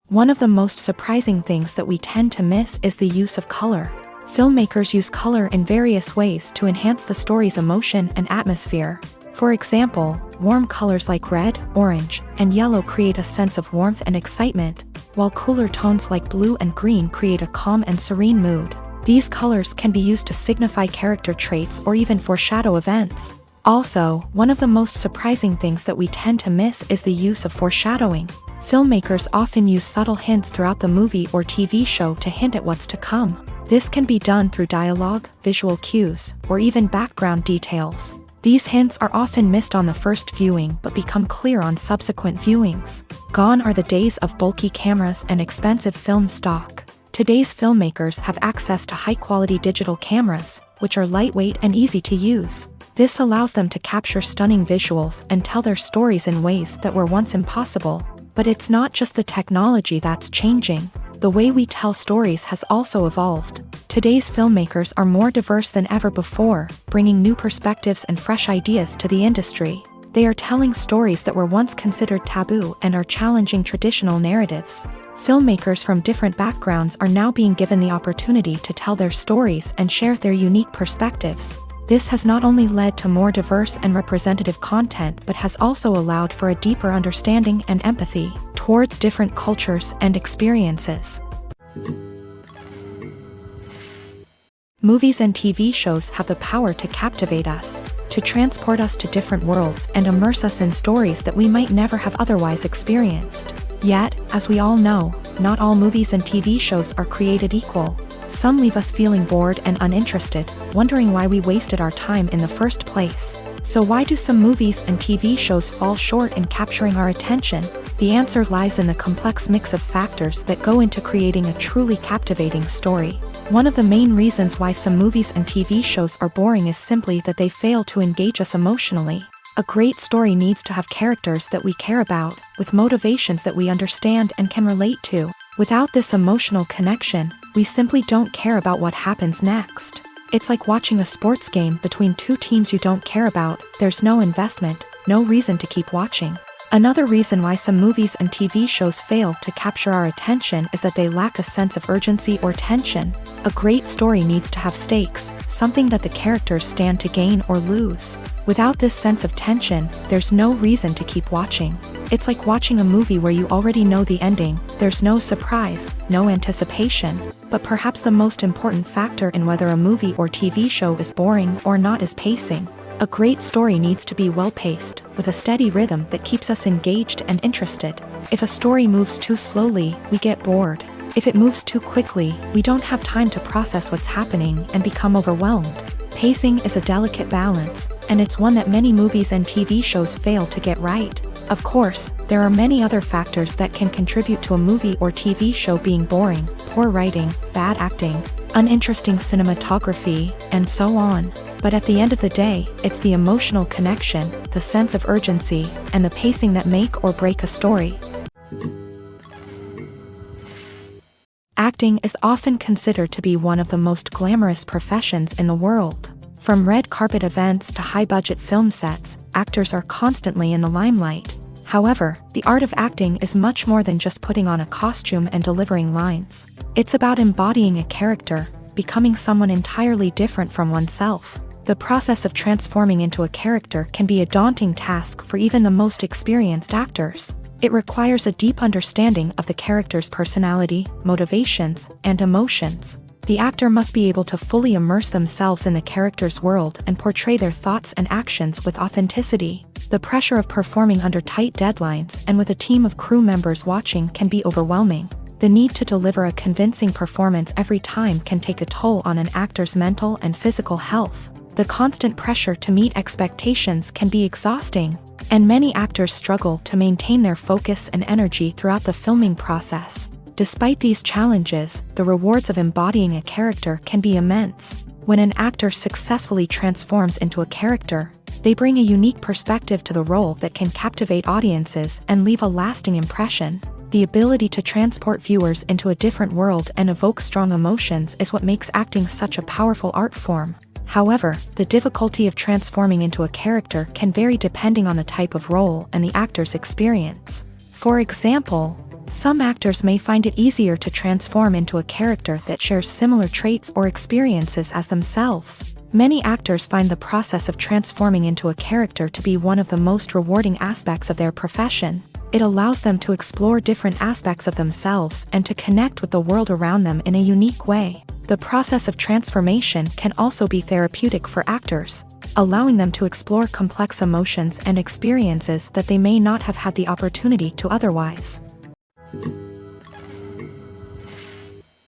One of the most surprising things that we tend to miss is the use of color. Filmmakers use color in various ways to enhance the story's emotion and atmosphere. For example, warm colors like red, orange, and yellow create a sense of warmth and excitement, while cooler tones like blue and green create a calm and serene mood. These colors can be used to signify character traits or even foreshadow events. Also, one of the most surprising things that we tend to miss is the use of foreshadowing. Filmmakers often use subtle hints throughout the movie or TV show to hint at what's to come. This can be done through dialogue, visual cues, or even background details. These hints are often missed on the first viewing but become clear on subsequent viewings. Gone are the days of bulky cameras and expensive film stock. Today's filmmakers have access to high-quality digital cameras, which are lightweight and easy to use. This allows them to capture stunning visuals and tell their stories in ways that were once impossible. But it's not just the technology that's changing. The way we tell stories has also evolved. Today's filmmakers are more diverse than ever before, bringing new perspectives and fresh ideas to the industry. They are telling stories that were once considered taboo and are challenging traditional narratives. Filmmakers from different backgrounds are now being given the opportunity to tell their stories and share their unique perspectives. This has not only led to more diverse and representative content but has also allowed for a deeper understanding and empathy towards different cultures and experiences. Movies and TV shows have the power to captivate us, to transport us to different worlds and immerse us in stories that we might never have otherwise experienced. Yet, as we all know, not all movies and TV shows are created equal. Some leave us feeling bored and uninterested, wondering why we wasted our time in the first place. So why do some movies and TV shows fall short in capturing our attention? The answer lies in the complex mix of factors that go into creating a truly captivating story. One of the main reasons why some movies and TV shows are boring is simply that they fail to engage us emotionally. A great story needs to have characters that we care about, with motivations that we understand and can relate to. Without this emotional connection, we simply don't care about what happens next. It's like watching a sports game between two teams you don't care about. There's no investment, no reason to keep watching. Another reason why some movies and TV shows fail to capture our attention is that they lack a sense of urgency or tension. A great story needs to have stakes, something that the characters stand to gain or lose. Without this sense of tension, there's no reason to keep watching. It's like watching a movie where you already know the ending. There's no surprise, no anticipation. But perhaps the most important factor in whether a movie or TV show is boring or not is pacing. A great story needs to be well-paced, with a steady rhythm that keeps us engaged and interested. If a story moves too slowly, we get bored. If it moves too quickly, we don't have time to process what's happening and become overwhelmed. Pacing is a delicate balance, and it's one that many movies and TV shows fail to get right. Of course, there are many other factors that can contribute to a movie or TV show being boring: poor writing, bad acting, uninteresting cinematography, and so on. But at the end of the day, it's the emotional connection, the sense of urgency, and the pacing that make or break a story. Acting is often considered to be one of the most glamorous professions in the world. From red carpet events to high-budget film sets, actors are constantly in the limelight. However, the art of acting is much more than just putting on a costume and delivering lines. It's about embodying a character, becoming someone entirely different from oneself. The process of transforming into a character can be a daunting task for even the most experienced actors. It requires a deep understanding of the character's personality, motivations, and emotions. The actor must be able to fully immerse themselves in the character's world and portray their thoughts and actions with authenticity. The pressure of performing under tight deadlines and with a team of crew members watching can be overwhelming. The need to deliver a convincing performance every time can take a toll on an actor's mental and physical health. The constant pressure to meet expectations can be exhausting, and many actors struggle to maintain their focus and energy throughout the filming process. Despite these challenges, the rewards of embodying a character can be immense. When an actor successfully transforms into a character, they bring a unique perspective to the role that can captivate audiences and leave a lasting impression. The ability to transport viewers into a different world and evoke strong emotions is what makes acting such a powerful art form. However, the difficulty of transforming into a character can vary depending on the type of role and the actor's experience. For example, some actors may find it easier to transform into a character that shares similar traits or experiences as themselves. Many actors find the process of transforming into a character to be one of the most rewarding aspects of their profession. It allows them to explore different aspects of themselves and to connect with the world around them in a unique way. The process of transformation can also be therapeutic for actors, allowing them to explore complex emotions and experiences that they may not have had the opportunity to otherwise.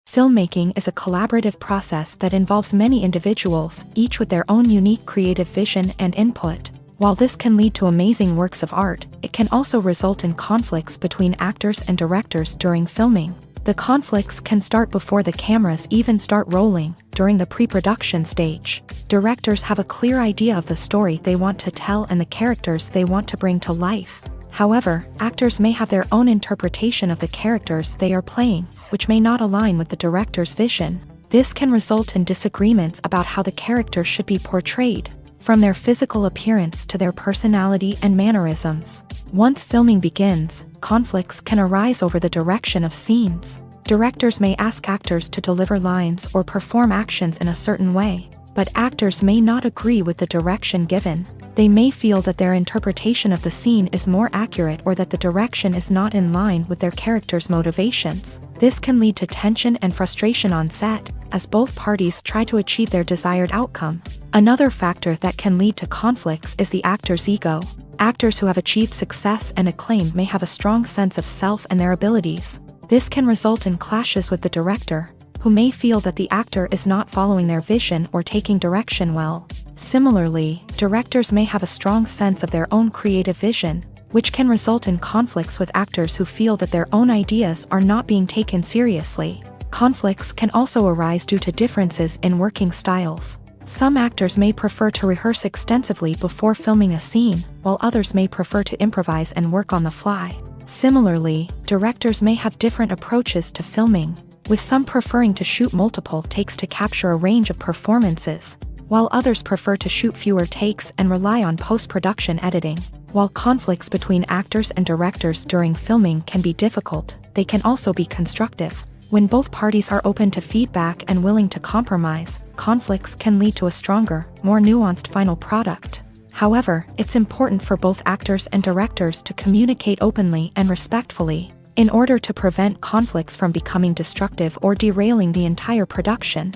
Filmmaking is a collaborative process that involves many individuals, each with their own unique creative vision and input. While this can lead to amazing works of art, it can also result in conflicts between actors and directors during filming. The conflicts can start before the cameras even start rolling, during the pre-production stage. Directors have a clear idea of the story they want to tell and the characters they want to bring to life. However, actors may have their own interpretation of the characters they are playing, which may not align with the director's vision. This can result in disagreements about how the character should be portrayed, from their physical appearance to their personality and mannerisms. Once filming begins, conflicts can arise over the direction of scenes. Directors may ask actors to deliver lines or perform actions in a certain way, but actors may not agree with the direction given. They may feel that their interpretation of the scene is more accurate or that the direction is not in line with their character's motivations. This can lead to tension and frustration on set, as both parties try to achieve their desired outcome. Another factor that can lead to conflicts is the actor's ego. Actors who have achieved success and acclaim may have a strong sense of self and their abilities. This can result in clashes with the director, who may feel that the actor is not following their vision or taking direction well. Similarly, directors may have a strong sense of their own creative vision, which can result in conflicts with actors who feel that their own ideas are not being taken seriously. Conflicts can also arise due to differences in working styles. Some actors may prefer to rehearse extensively before filming a scene, while others may prefer to improvise and work on the fly. Similarly, directors may have different approaches to filming, with some preferring to shoot multiple takes to capture a range of performances, while others prefer to shoot fewer takes and rely on post-production editing. While conflicts between actors and directors during filming can be difficult, they can also be constructive. When both parties are open to feedback and willing to compromise, conflicts can lead to a stronger, more nuanced final product. However, it's important for both actors and directors to communicate openly and respectfully, in order to prevent conflicts from becoming destructive or derailing the entire production.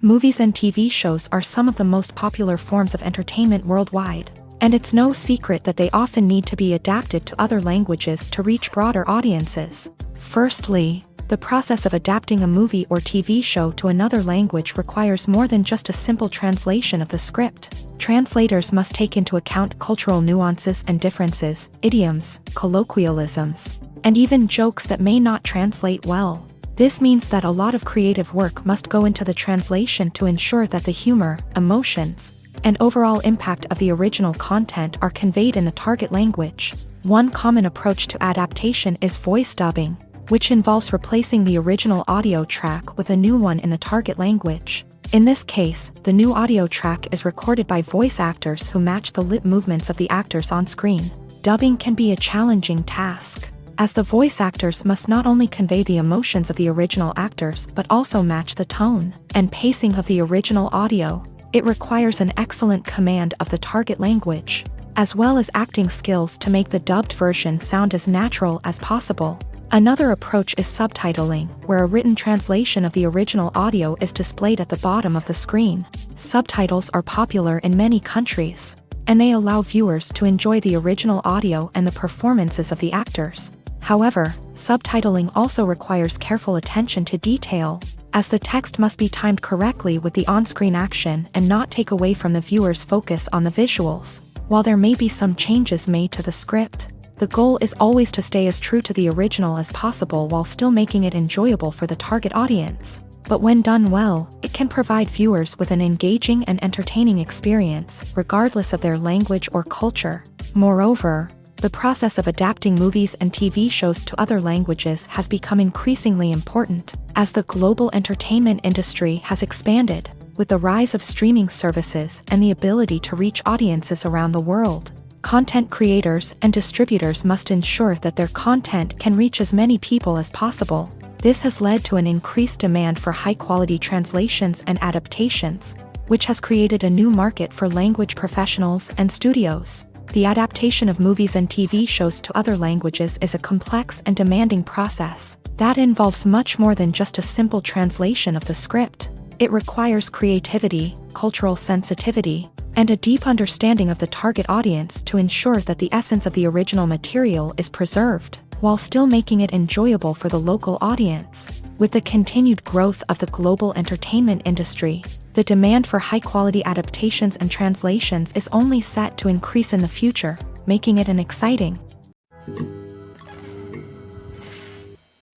Movies and TV shows are some of the most popular forms of entertainment worldwide, and it's no secret that they often need to be adapted to other languages to reach broader audiences. Firstly, the process of adapting a movie or TV show to another language requires more than just a simple translation of the script. Translators must take into account cultural nuances and differences, idioms, colloquialisms, and even jokes that may not translate well. This means that a lot of creative work must go into the translation to ensure that the humor, emotions, and overall impact of the original content are conveyed in the target language. One common approach to adaptation is voice dubbing, which involves replacing the original audio track with a new one in the target language. In this case, the new audio track is recorded by voice actors who match the lip movements of the actors on screen. Dubbing can be a challenging task, as the voice actors must not only convey the emotions of the original actors but also match the tone and pacing of the original audio. It requires an excellent command of the target language, as well as acting skills to make the dubbed version sound as natural as possible. Another approach is subtitling, where a written translation of the original audio is displayed at the bottom of the screen. Subtitles are popular in many countries, and they allow viewers to enjoy the original audio and the performances of the actors. However, subtitling also requires careful attention to detail, as the text must be timed correctly with the on-screen action and not take away from the viewer's focus on the visuals. While there may be some changes made to the script, the goal is always to stay as true to the original as possible while still making it enjoyable for the target audience. But when done well, it can provide viewers with an engaging and entertaining experience, regardless of their language or culture. Moreover, the process of adapting movies and TV shows to other languages has become increasingly important, as the global entertainment industry has expanded, with the rise of streaming services and the ability to reach audiences around the world. Content creators and distributors must ensure that their content can reach as many people as possible. This has led to an increased demand for high-quality translations and adaptations, which has created a new market for language professionals and studios. The adaptation of movies and TV shows to other languages is a complex and demanding process that involves much more than just a simple translation of the script. It requires creativity, cultural sensitivity, and a deep understanding of the target audience to ensure that the essence of the original material is preserved, while still making it enjoyable for the local audience. With the continued growth of the global entertainment industry, the demand for high-quality adaptations and translations is only set to increase in the future, making it an exciting.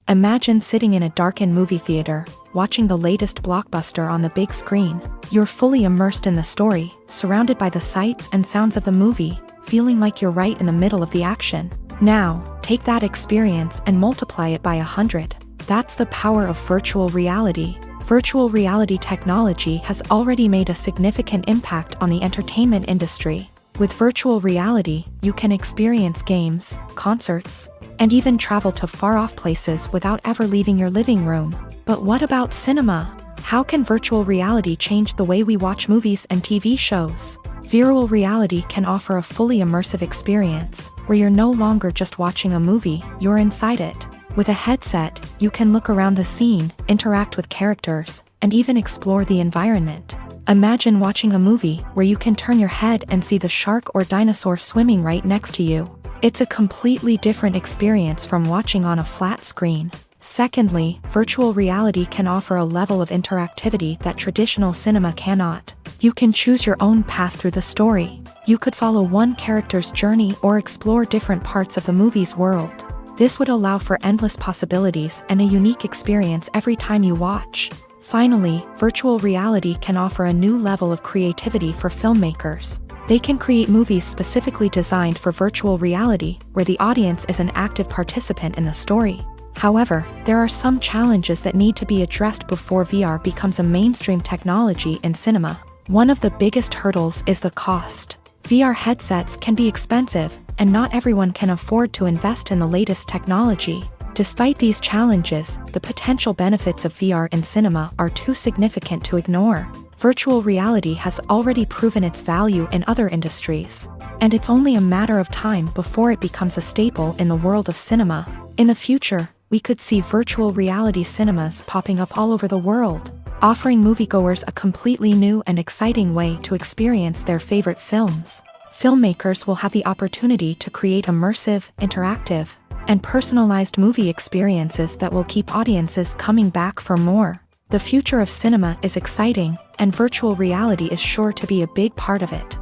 Imagine sitting in a darkened movie theater, watching the latest blockbuster on the big screen. You're fully immersed in the story, surrounded by the sights and sounds of the movie, feeling like you're right in the middle of the action. Now, take that experience and multiply it by 100. That's the power of virtual reality. Virtual reality technology has already made a significant impact on the entertainment industry. With virtual reality, you can experience games, concerts, and even travel to far-off places without ever leaving your living room. But what about cinema? How can virtual reality change the way we watch movies and TV shows? Virtual reality can offer a fully immersive experience, where you're no longer just watching a movie, you're inside it. With a headset, you can look around the scene, interact with characters, and even explore the environment. Imagine watching a movie where you can turn your head and see the shark or dinosaur swimming right next to you. It's a completely different experience from watching on a flat screen. Secondly, virtual reality can offer a level of interactivity that traditional cinema cannot. You can choose your own path through the story. You could follow one character's journey or explore different parts of the movie's world. This would allow for endless possibilities and a unique experience every time you watch. Finally, virtual reality can offer a new level of creativity for filmmakers. They can create movies specifically designed for virtual reality, where the audience is an active participant in the story. However, there are some challenges that need to be addressed before VR becomes a mainstream technology in cinema. One of the biggest hurdles is the cost. VR headsets can be expensive, and not everyone can afford to invest in the latest technology. Despite these challenges, the potential benefits of VR in cinema are too significant to ignore. Virtual reality has already proven its value in other industries, and it's only a matter of time before it becomes a staple in the world of cinema. In the future, we could see virtual reality cinemas popping up all over the world, offering moviegoers a completely new and exciting way to experience their favorite films. Filmmakers will have the opportunity to create immersive, interactive, and personalized movie experiences that will keep audiences coming back for more. The future of cinema is exciting, and virtual reality is sure to be a big part of it.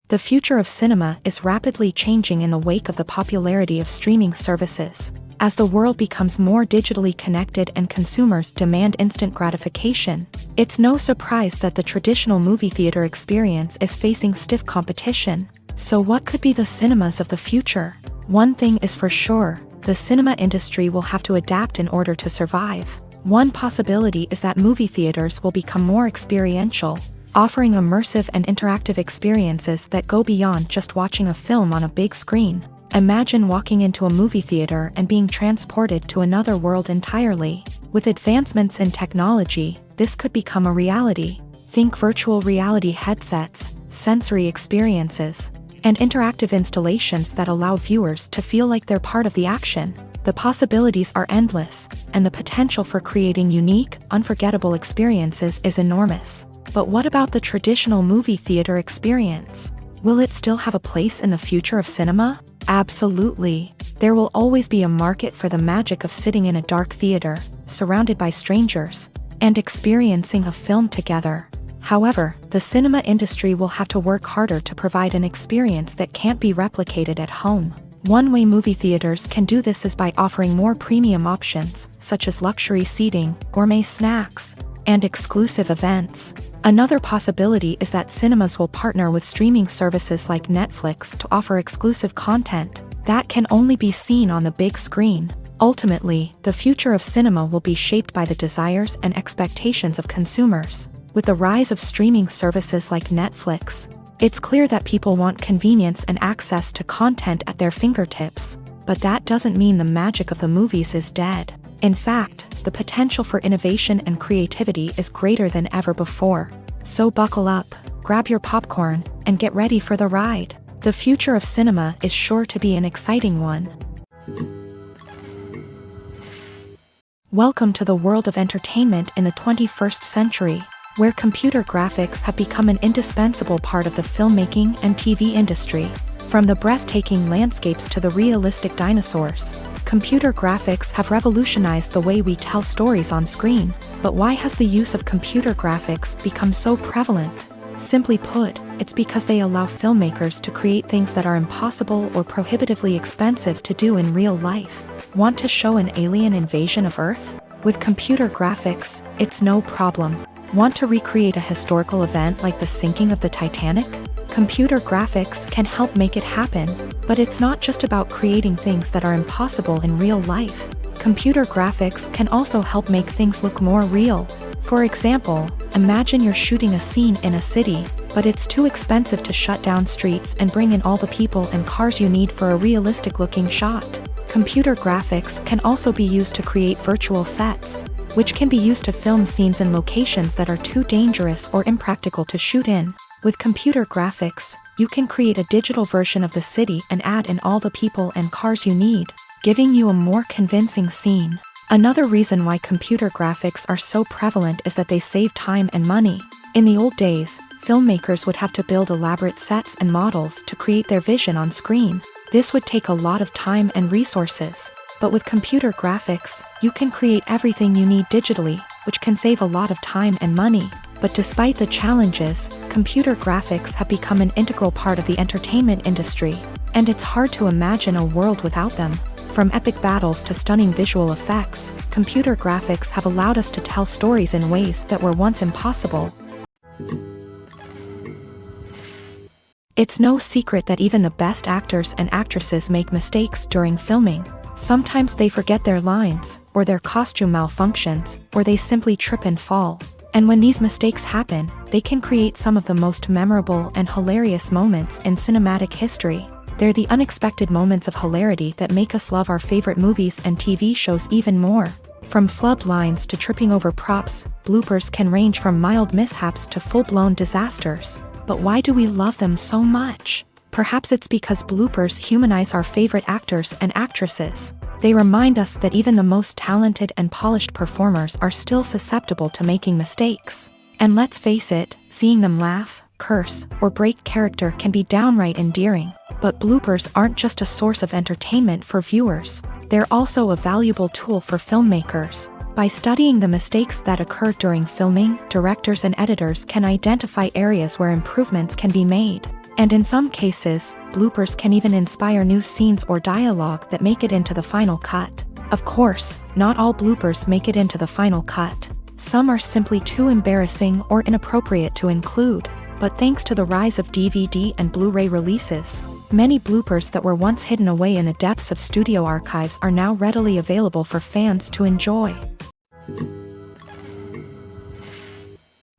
The future of cinema is rapidly changing in the wake of the popularity of streaming services. As the world becomes more digitally connected and consumers demand instant gratification, it's no surprise that the traditional movie theater experience is facing stiff competition. So what could be the cinemas of the future? One thing is for sure, the cinema industry will have to adapt in order to survive. One possibility is that movie theaters will become more experiential, offering immersive and interactive experiences that go beyond just watching a film on a big screen. Imagine walking into a movie theater and being transported to another world entirely. With advancements in technology, this could become a reality. Think virtual reality headsets, sensory experiences, and interactive installations that allow viewers to feel like they're part of the action. The possibilities are endless, and the potential for creating unique, unforgettable experiences is enormous. But what about the traditional movie theater experience? Will it still have a place in the future of cinema? Absolutely. There will always be a market for the magic of sitting in a dark theater, surrounded by strangers, and experiencing a film together. However, the cinema industry will have to work harder to provide an experience that can't be replicated at home. One way movie theaters can do this is by offering more premium options, such as luxury seating, gourmet snacks, and exclusive events. Another possibility is that cinemas will partner with streaming services like Netflix to offer exclusive content that can only be seen on the big screen. Ultimately, the future of cinema will be shaped by the desires and expectations of consumers. With the rise of streaming services like Netflix, it's clear that people want convenience and access to content at their fingertips. But that doesn't mean the magic of the movies is dead. In fact, the potential for innovation and creativity is greater than ever before. So buckle up, grab your popcorn, and get ready for the ride. The future of cinema is sure to be an exciting one. Welcome to the world of entertainment in the 21st century, where computer graphics have become an indispensable part of the filmmaking and TV industry. From the breathtaking landscapes to the realistic dinosaurs, computer graphics have revolutionized the way we tell stories on screen. But why has the use of computer graphics become so prevalent? Simply put, it's because they allow filmmakers to create things that are impossible or prohibitively expensive to do in real life. Want to show an alien invasion of Earth? With computer graphics, it's no problem. Want to recreate a historical event like the sinking of the Titanic? Computer graphics can help make it happen, but it's not just about creating things that are impossible in real life. Computer graphics can also help make things look more real. For example, imagine you're shooting a scene in a city, but it's too expensive to shut down streets and bring in all the people and cars you need for a realistic-looking shot. Computer graphics can also be used to create virtual sets, which can be used to film scenes in locations that are too dangerous or impractical to shoot in. With computer graphics, you can create a digital version of the city and add in all the people and cars you need, giving you a more convincing scene. Another reason why computer graphics are so prevalent is that they save time and money. In the old days, filmmakers would have to build elaborate sets and models to create their vision on screen. This would take a lot of time and resources. But with computer graphics, you can create everything you need digitally, which can save a lot of time and money. But despite the challenges, computer graphics have become an integral part of the entertainment industry, and it's hard to imagine a world without them. From epic battles to stunning visual effects, computer graphics have allowed us to tell stories in ways that were once impossible. It's no secret that even the best actors and actresses make mistakes during filming. Sometimes they forget their lines, or their costume malfunctions, or they simply trip and fall. And when these mistakes happen, they can create some of the most memorable and hilarious moments in cinematic history. They're the unexpected moments of hilarity that make us love our favorite movies and TV shows even more. From flubbed lines to tripping over props, bloopers can range from mild mishaps to full-blown disasters. But why do we love them so much? Perhaps it's because bloopers humanize our favorite actors and actresses. They remind us that even the most talented and polished performers are still susceptible to making mistakes. And let's face it, seeing them laugh, curse, or break character can be downright endearing. But bloopers aren't just a source of entertainment for viewers. They're also a valuable tool for filmmakers. By studying the mistakes that occur during filming, directors and editors can identify areas where improvements can be made. And in some cases, bloopers can even inspire new scenes or dialogue that make it into the final cut. Of course, not all bloopers make it into the final cut. Some are simply too embarrassing or inappropriate to include. But thanks to the rise of DVD and Blu-ray releases, many bloopers that were once hidden away in the depths of studio archives are now readily available for fans to enjoy.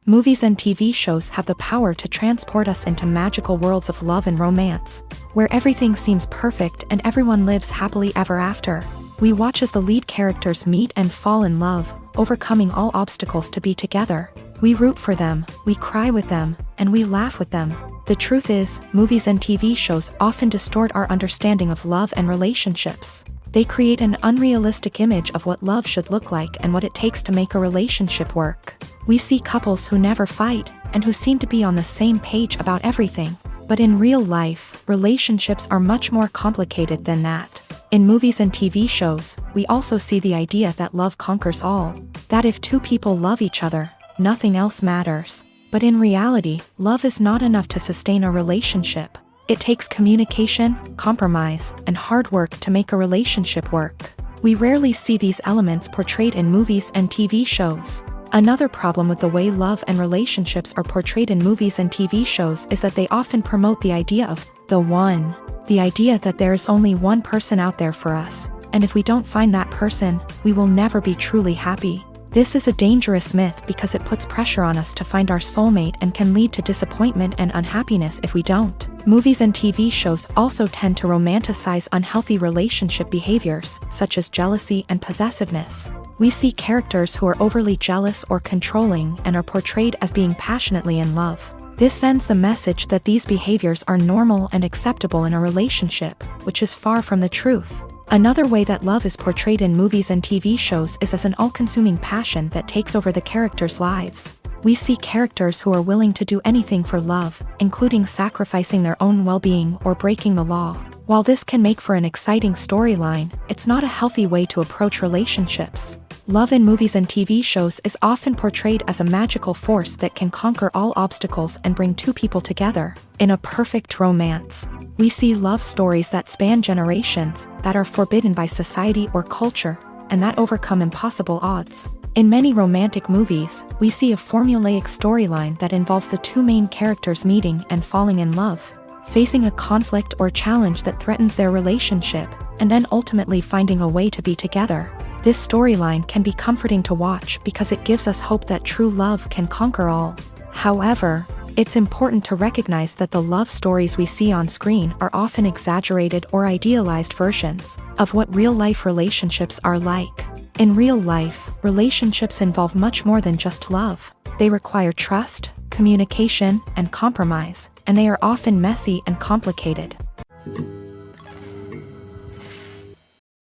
Movies and TV shows have the power to transport us into magical worlds of love and romance, where everything seems perfect and everyone lives happily ever after. We watch as the lead characters meet and fall in love, overcoming all obstacles to be together. We root for them, we cry with them, and we laugh with them. The truth is, movies and TV shows often distort our understanding of love and relationships. They create an unrealistic image of what love should look like and what it takes to make a relationship work. We see couples who never fight, and who seem to be on the same page about everything. But in real life, relationships are much more complicated than that. In movies and TV shows, we also see the idea that love conquers all. That if two people love each other, nothing else matters. But in reality, love is not enough to sustain a relationship. It takes communication, compromise, and hard work to make a relationship work. We rarely see these elements portrayed in movies and TV shows. Another problem with the way love and relationships are portrayed in movies and TV shows is that they often promote the idea of the one. The idea that there is only one person out there for us, and if we don't find that person, we will never be truly happy. This is a dangerous myth because it puts pressure on us to find our soulmate and can lead to disappointment and unhappiness if we don't. Movies and TV shows also tend to romanticize unhealthy relationship behaviors, such as jealousy and possessiveness. We see characters who are overly jealous or controlling and are portrayed as being passionately in love. This sends the message that these behaviors are normal and acceptable in a relationship, which is far from the truth. Another way that love is portrayed in movies and TV shows is as an all-consuming passion that takes over the characters' lives. We see characters who are willing to do anything for love, including sacrificing their own well-being or breaking the law. While this can make for an exciting storyline, it's not a healthy way to approach relationships. Love in movies and TV shows is often portrayed as a magical force that can conquer all obstacles and bring two people together. In a perfect romance, we see love stories that span generations, that are forbidden by society or culture, and that overcome impossible odds. In many romantic movies, we see a formulaic storyline that involves the two main characters meeting and falling in love, facing a conflict or challenge that threatens their relationship, and then ultimately finding a way to be together. This storyline can be comforting to watch because it gives us hope that true love can conquer all. However, it's important to recognize that the love stories we see on screen are often exaggerated or idealized versions of what real-life relationships are like. In real life, relationships involve much more than just love. They require trust, communication, and compromise, and they are often messy and complicated.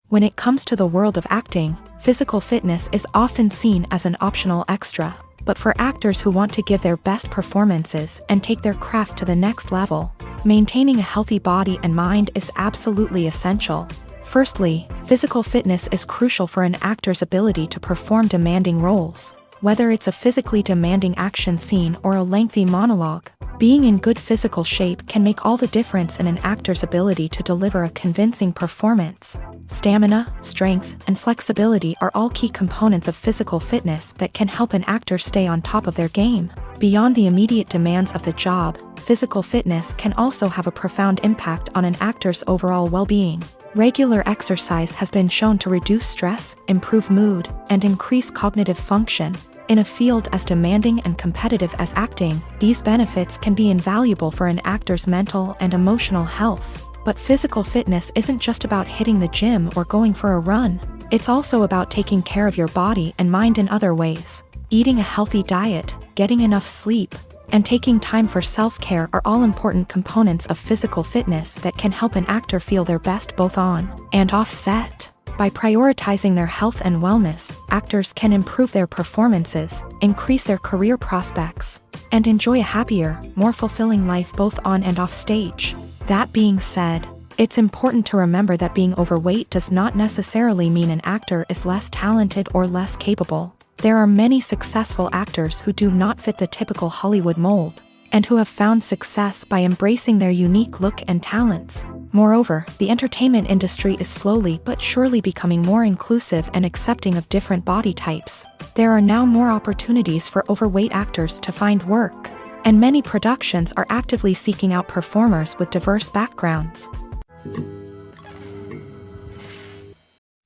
When it comes to the world of acting, physical fitness is often seen as an optional extra. But for actors who want to give their best performances and take their craft to the next level, maintaining a healthy body and mind is absolutely essential. Firstly, physical fitness is crucial for an actor's ability to perform demanding roles. Whether it's a physically demanding action scene or a lengthy monologue, being in good physical shape can make all the difference in an actor's ability to deliver a convincing performance. Stamina, strength, and flexibility are all key components of physical fitness that can help an actor stay on top of their game. Beyond the immediate demands of the job, physical fitness can also have a profound impact on an actor's overall well-being. Regular exercise has been shown to reduce stress, improve mood, and increase cognitive function. In a field as demanding and competitive as acting, these benefits can be invaluable for an actor's mental and emotional health. But physical fitness isn't just about hitting the gym or going for a run. It's also about taking care of your body and mind in other ways. Eating a healthy diet, getting enough sleep, and taking time for self-care are all important components of physical fitness that can help an actor feel their best both on and off set. By prioritizing their health and wellness, actors can improve their performances, increase their career prospects, and enjoy a happier, more fulfilling life both on and off stage. That being said, it's important to remember that being overweight does not necessarily mean an actor is less talented or less capable. There are many successful actors who do not fit the typical Hollywood mold, and who have found success by embracing their unique look and talents. Moreover, the entertainment industry is slowly but surely becoming more inclusive and accepting of different body types. There are now more opportunities for overweight actors to find work, and many productions are actively seeking out performers with diverse backgrounds.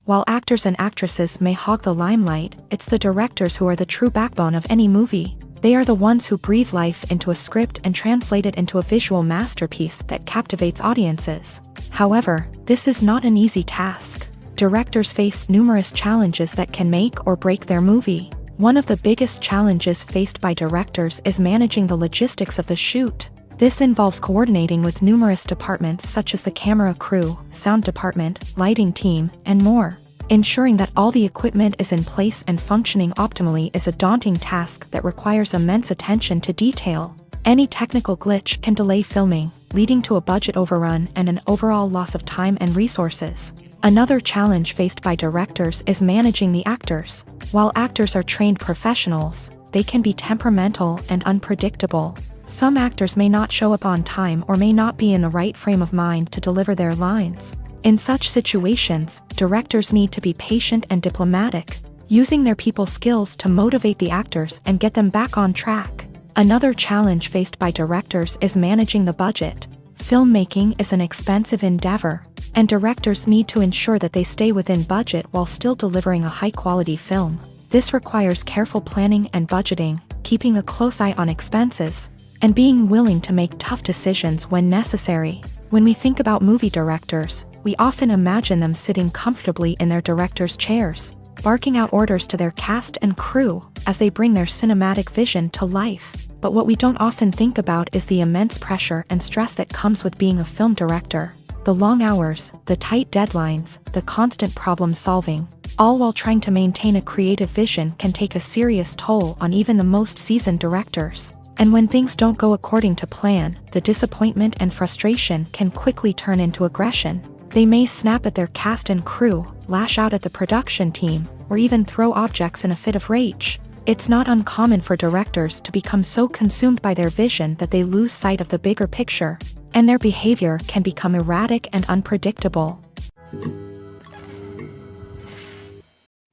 While actors and actresses may hog the limelight, it's the directors who are the true backbone of any movie. They are the ones who breathe life into a script and translate it into a visual masterpiece that captivates audiences. However, this is not an easy task. Directors face numerous challenges that can make or break their movie. One of the biggest challenges faced by directors is managing the logistics of the shoot. This involves coordinating with numerous departments such as the camera crew, sound department, lighting team, and more. Ensuring that all the equipment is in place and functioning optimally is a daunting task that requires immense attention to detail. Any technical glitch can delay filming, leading to a budget overrun and an overall loss of time and resources. Another challenge faced by directors is managing the actors. While actors are trained professionals, they can be temperamental and unpredictable. Some actors may not show up on time or may not be in the right frame of mind to deliver their lines. In such situations, directors need to be patient and diplomatic, using their people skills to motivate the actors and get them back on track. Another challenge faced by directors is managing the budget. Filmmaking is an expensive endeavor, and directors need to ensure that they stay within budget while still delivering a high-quality film. This requires careful planning and budgeting, keeping a close eye on expenses, and being willing to make tough decisions when necessary. When we think about movie directors, we often imagine them sitting comfortably in their director's chairs, barking out orders to their cast and crew as they bring their cinematic vision to life. But what we don't often think about is the immense pressure and stress that comes with being a film director. The long hours, the tight deadlines, the constant problem solving, all while trying to maintain a creative vision can take a serious toll on even the most seasoned directors. And when things don't go according to plan, the disappointment and frustration can quickly turn into aggression. They may snap at their cast and crew, lash out at the production team, or even throw objects in a fit of rage. It's not uncommon for directors to become so consumed by their vision that they lose sight of the bigger picture, and their behavior can become erratic and unpredictable.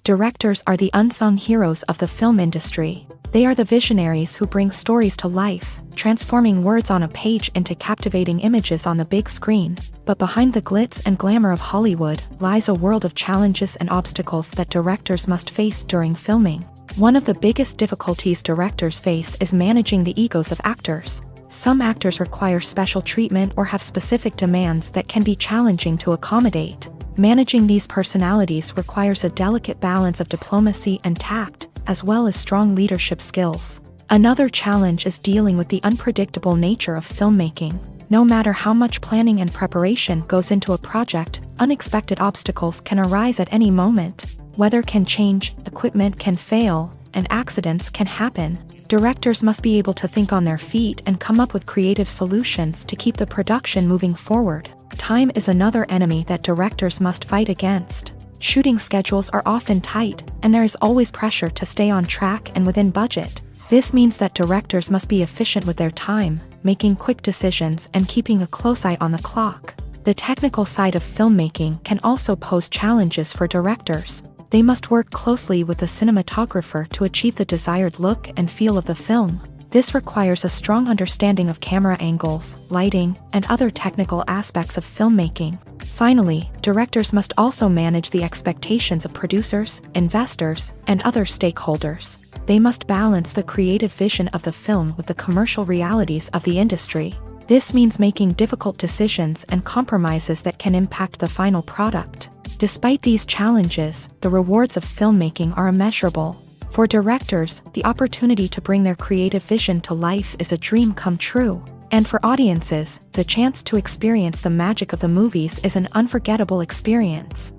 Directors are the unsung heroes of the film industry. They are the visionaries who bring stories to life, transforming words on a page into captivating images on the big screen. But behind the glitz and glamour of Hollywood lies a world of challenges and obstacles that directors must face during filming. One of the biggest difficulties directors face is managing the egos of actors. Some actors require special treatment or have specific demands that can be challenging to accommodate. Managing these personalities requires a delicate balance of diplomacy and tact, as well as strong leadership skills. Another challenge is dealing with the unpredictable nature of filmmaking. No matter how much planning and preparation goes into a project, unexpected obstacles can arise at any moment. Weather can change, equipment can fail, and accidents can happen. Directors must be able to think on their feet and come up with creative solutions to keep the production moving forward. Time is another enemy that directors must fight against. Shooting schedules are often tight, and there is always pressure to stay on track and within budget. This means that directors must be efficient with their time, making quick decisions and keeping a close eye on the clock. The technical side of filmmaking can also pose challenges for directors. They must work closely with the cinematographer to achieve the desired look and feel of the film. This requires a strong understanding of camera angles, lighting, and other technical aspects of filmmaking. Finally, directors must also manage the expectations of producers, investors, and other stakeholders. They must balance the creative vision of the film with the commercial realities of the industry. This means making difficult decisions and compromises that can impact the final product. Despite these challenges, the rewards of filmmaking are immeasurable. For directors, the opportunity to bring their creative vision to life is a dream come true. And for audiences, the chance to experience the magic of the movies is an unforgettable experience.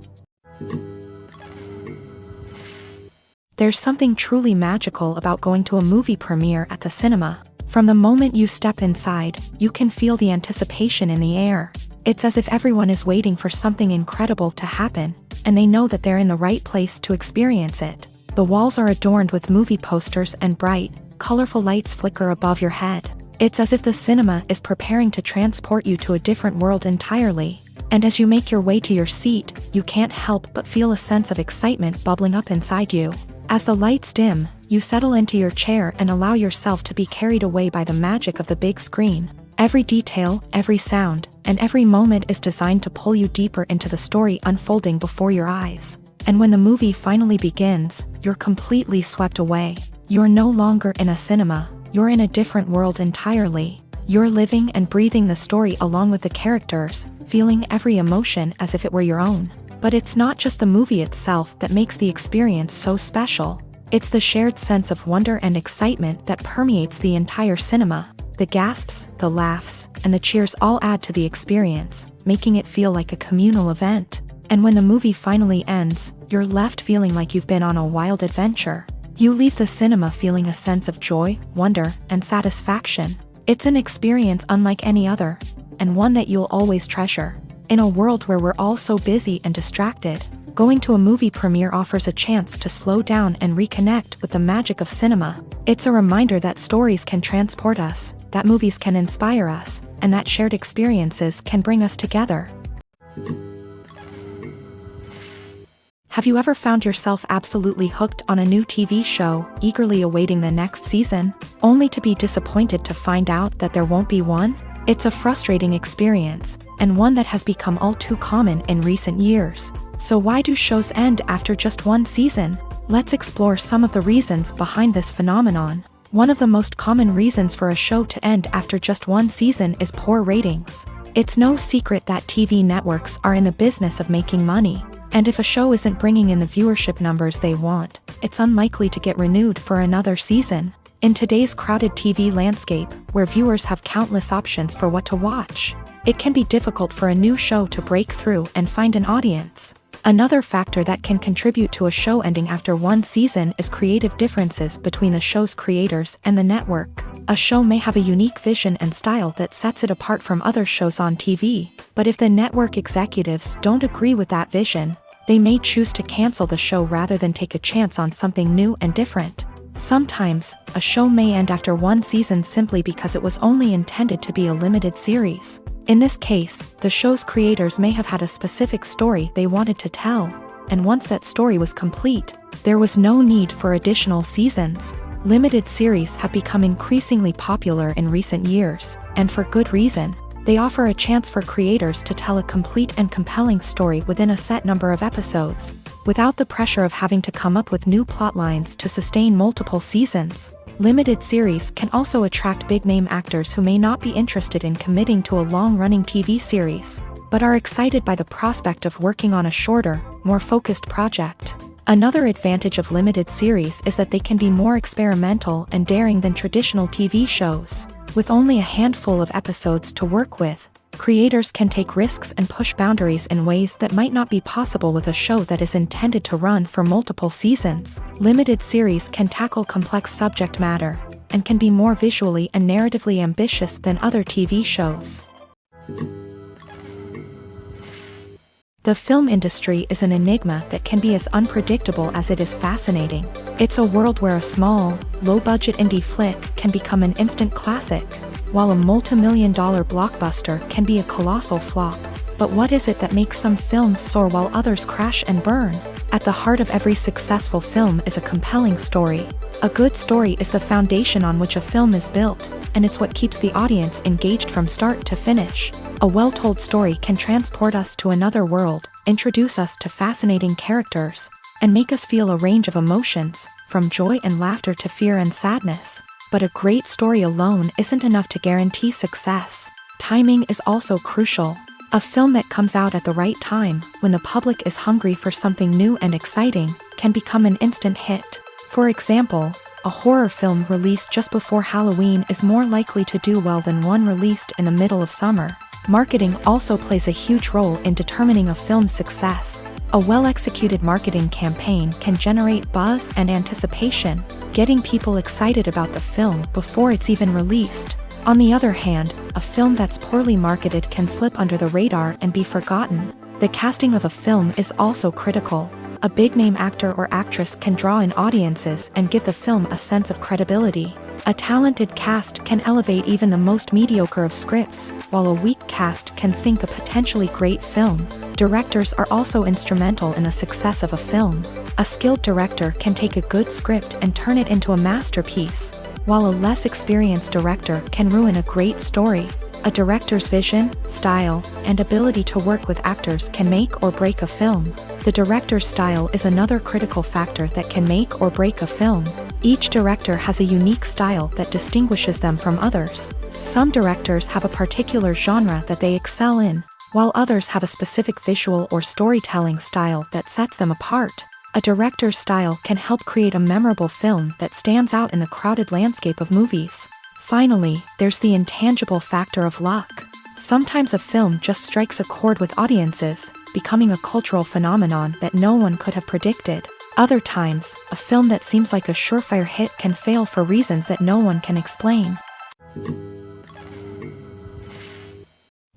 There's something truly magical about going to a movie premiere at the cinema. From the moment you step inside, you can feel the anticipation in the air. It's as if everyone is waiting for something incredible to happen, and they know that they're in the right place to experience it. The walls are adorned with movie posters and bright, colorful lights flicker above your head. It's as if the cinema is preparing to transport you to a different world entirely. And as you make your way to your seat, you can't help but feel a sense of excitement bubbling up inside you. As the lights dim, you settle into your chair and allow yourself to be carried away by the magic of the big screen. Every detail, every sound, and every moment is designed to pull you deeper into the story unfolding before your eyes. And when the movie finally begins, you're completely swept away. You're no longer in a cinema, you're in a different world entirely. You're living and breathing the story along with the characters, feeling every emotion as if it were your own. But it's not just the movie itself that makes the experience so special. It's the shared sense of wonder and excitement that permeates the entire cinema. The gasps, the laughs, and the cheers all add to the experience, making it feel like a communal event. And when the movie finally ends, you're left feeling like you've been on a wild adventure. You leave the cinema feeling a sense of joy, wonder, and satisfaction. It's an experience unlike any other, and one that you'll always treasure. In a world where we're all so busy and distracted, going to a movie premiere offers a chance to slow down and reconnect with the magic of cinema. It's a reminder that stories can transport us, that movies can inspire us, and that shared experiences can bring us together. Have you ever found yourself absolutely hooked on a new TV show, eagerly awaiting the next season, only to be disappointed to find out that there won't be one? It's a frustrating experience, and one that has become all too common in recent years. So why do shows end after just one season? Let's explore some of the reasons behind this phenomenon. One of the most common reasons for a show to end after just one season is poor ratings. It's no secret that TV networks are in the business of making money. And if a show isn't bringing in the viewership numbers they want, it's unlikely to get renewed for another season. In today's crowded TV landscape, where viewers have countless options for what to watch, it can be difficult for a new show to break through and find an audience. Another factor that can contribute to a show ending after one season is creative differences between the show's creators and the network. A show may have a unique vision and style that sets it apart from other shows on TV, but if the network executives don't agree with that vision, they may choose to cancel the show rather than take a chance on something new and different. Sometimes, a show may end after one season simply because it was only intended to be a limited series. In this case, the show's creators may have had a specific story they wanted to tell, and once that story was complete, there was no need for additional seasons. Limited series have become increasingly popular in recent years, and for good reason. They offer a chance for creators to tell a complete and compelling story within a set number of episodes, without the pressure of having to come up with new plotlines to sustain multiple seasons. Limited series can also attract big-name actors who may not be interested in committing to a long-running TV series, but are excited by the prospect of working on a shorter, more focused project. Another advantage of limited series is that they can be more experimental and daring than traditional TV shows. With only a handful of episodes to work with, creators can take risks and push boundaries in ways that might not be possible with a show that is intended to run for multiple seasons. Limited series can tackle complex subject matter, and can be more visually and narratively ambitious than other TV shows. The film industry is an enigma that can be as unpredictable as it is fascinating. It's a world where a small, low-budget indie flick can become an instant classic, while a multi-million-dollar blockbuster can be a colossal flop. But what is it that makes some films soar while others crash and burn? At the heart of every successful film is a compelling story. A good story is the foundation on which a film is built, and it's what keeps the audience engaged from start to finish. A well-told story can transport us to another world, introduce us to fascinating characters, and make us feel a range of emotions, from joy and laughter to fear and sadness. But a great story alone isn't enough to guarantee success. Timing is also crucial. A film that comes out at the right time, when the public is hungry for something new and exciting, can become an instant hit. For example, a horror film released just before Halloween is more likely to do well than one released in the middle of summer. Marketing also plays a huge role in determining a film's success. A well-executed marketing campaign can generate buzz and anticipation, getting people excited about the film before it's even released. On the other hand, a film that's poorly marketed can slip under the radar and be forgotten. The casting of a film is also critical. A big-name actor or actress can draw in audiences and give the film a sense of credibility. A talented cast can elevate even the most mediocre of scripts, while a weak cast can sink a potentially great film. Directors are also instrumental in the success of a film. A skilled director can take a good script and turn it into a masterpiece, while a less experienced director can ruin a great story. A director's vision, style, and ability to work with actors can make or break a film. The director's style is another critical factor that can make or break a film. Each director has a unique style that distinguishes them from others. Some directors have a particular genre that they excel in, while others have a specific visual or storytelling style that sets them apart. A director's style can help create a memorable film that stands out in the crowded landscape of movies. Finally, there's the intangible factor of luck. Sometimes a film just strikes a chord with audiences, becoming a cultural phenomenon that no one could have predicted. Other times, a film that seems like a surefire hit can fail for reasons that no one can explain.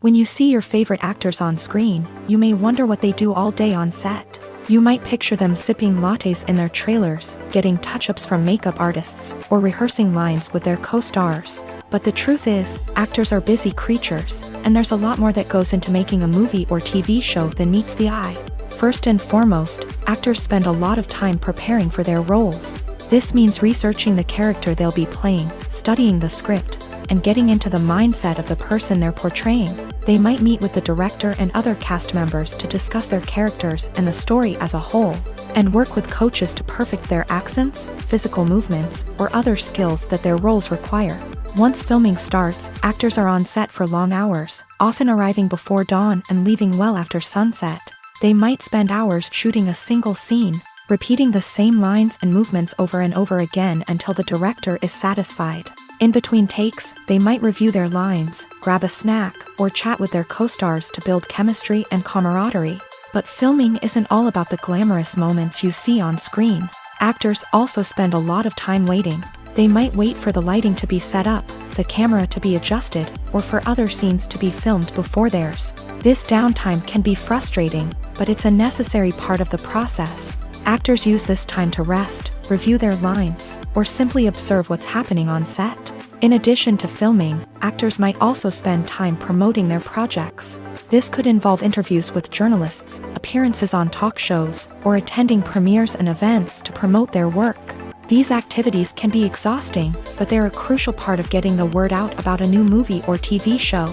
When you see your favorite actors on screen, you may wonder what they do all day on set. You might picture them sipping lattes in their trailers, getting touch-ups from makeup artists, or rehearsing lines with their co-stars. But the truth is, actors are busy creatures, and there's a lot more that goes into making a movie or TV show than meets the eye. First and foremost, actors spend a lot of time preparing for their roles. This means researching the character they'll be playing, studying the script, and getting into the mindset of the person they're portraying. They might meet with the director and other cast members to discuss their characters and the story as a whole, and work with coaches to perfect their accents, physical movements, or other skills that their roles require. Once filming starts, actors are on set for long hours, often arriving before dawn and leaving well after sunset. They might spend hours shooting a single scene, repeating the same lines and movements over and over again until the director is satisfied. In between takes, they might review their lines, grab a snack, or chat with their co-stars to build chemistry and camaraderie. But filming isn't all about the glamorous moments you see on screen. Actors also spend a lot of time waiting. They might wait for the lighting to be set up, the camera to be adjusted, or for other scenes to be filmed before theirs. This downtime can be frustrating, but it's a necessary part of the process. Actors use this time to rest, review their lines, or simply observe what's happening on set. In addition to filming, actors might also spend time promoting their projects. This could involve interviews with journalists, appearances on talk shows, or attending premieres and events to promote their work. These activities can be exhausting, but they're a crucial part of getting the word out about a new movie or TV show.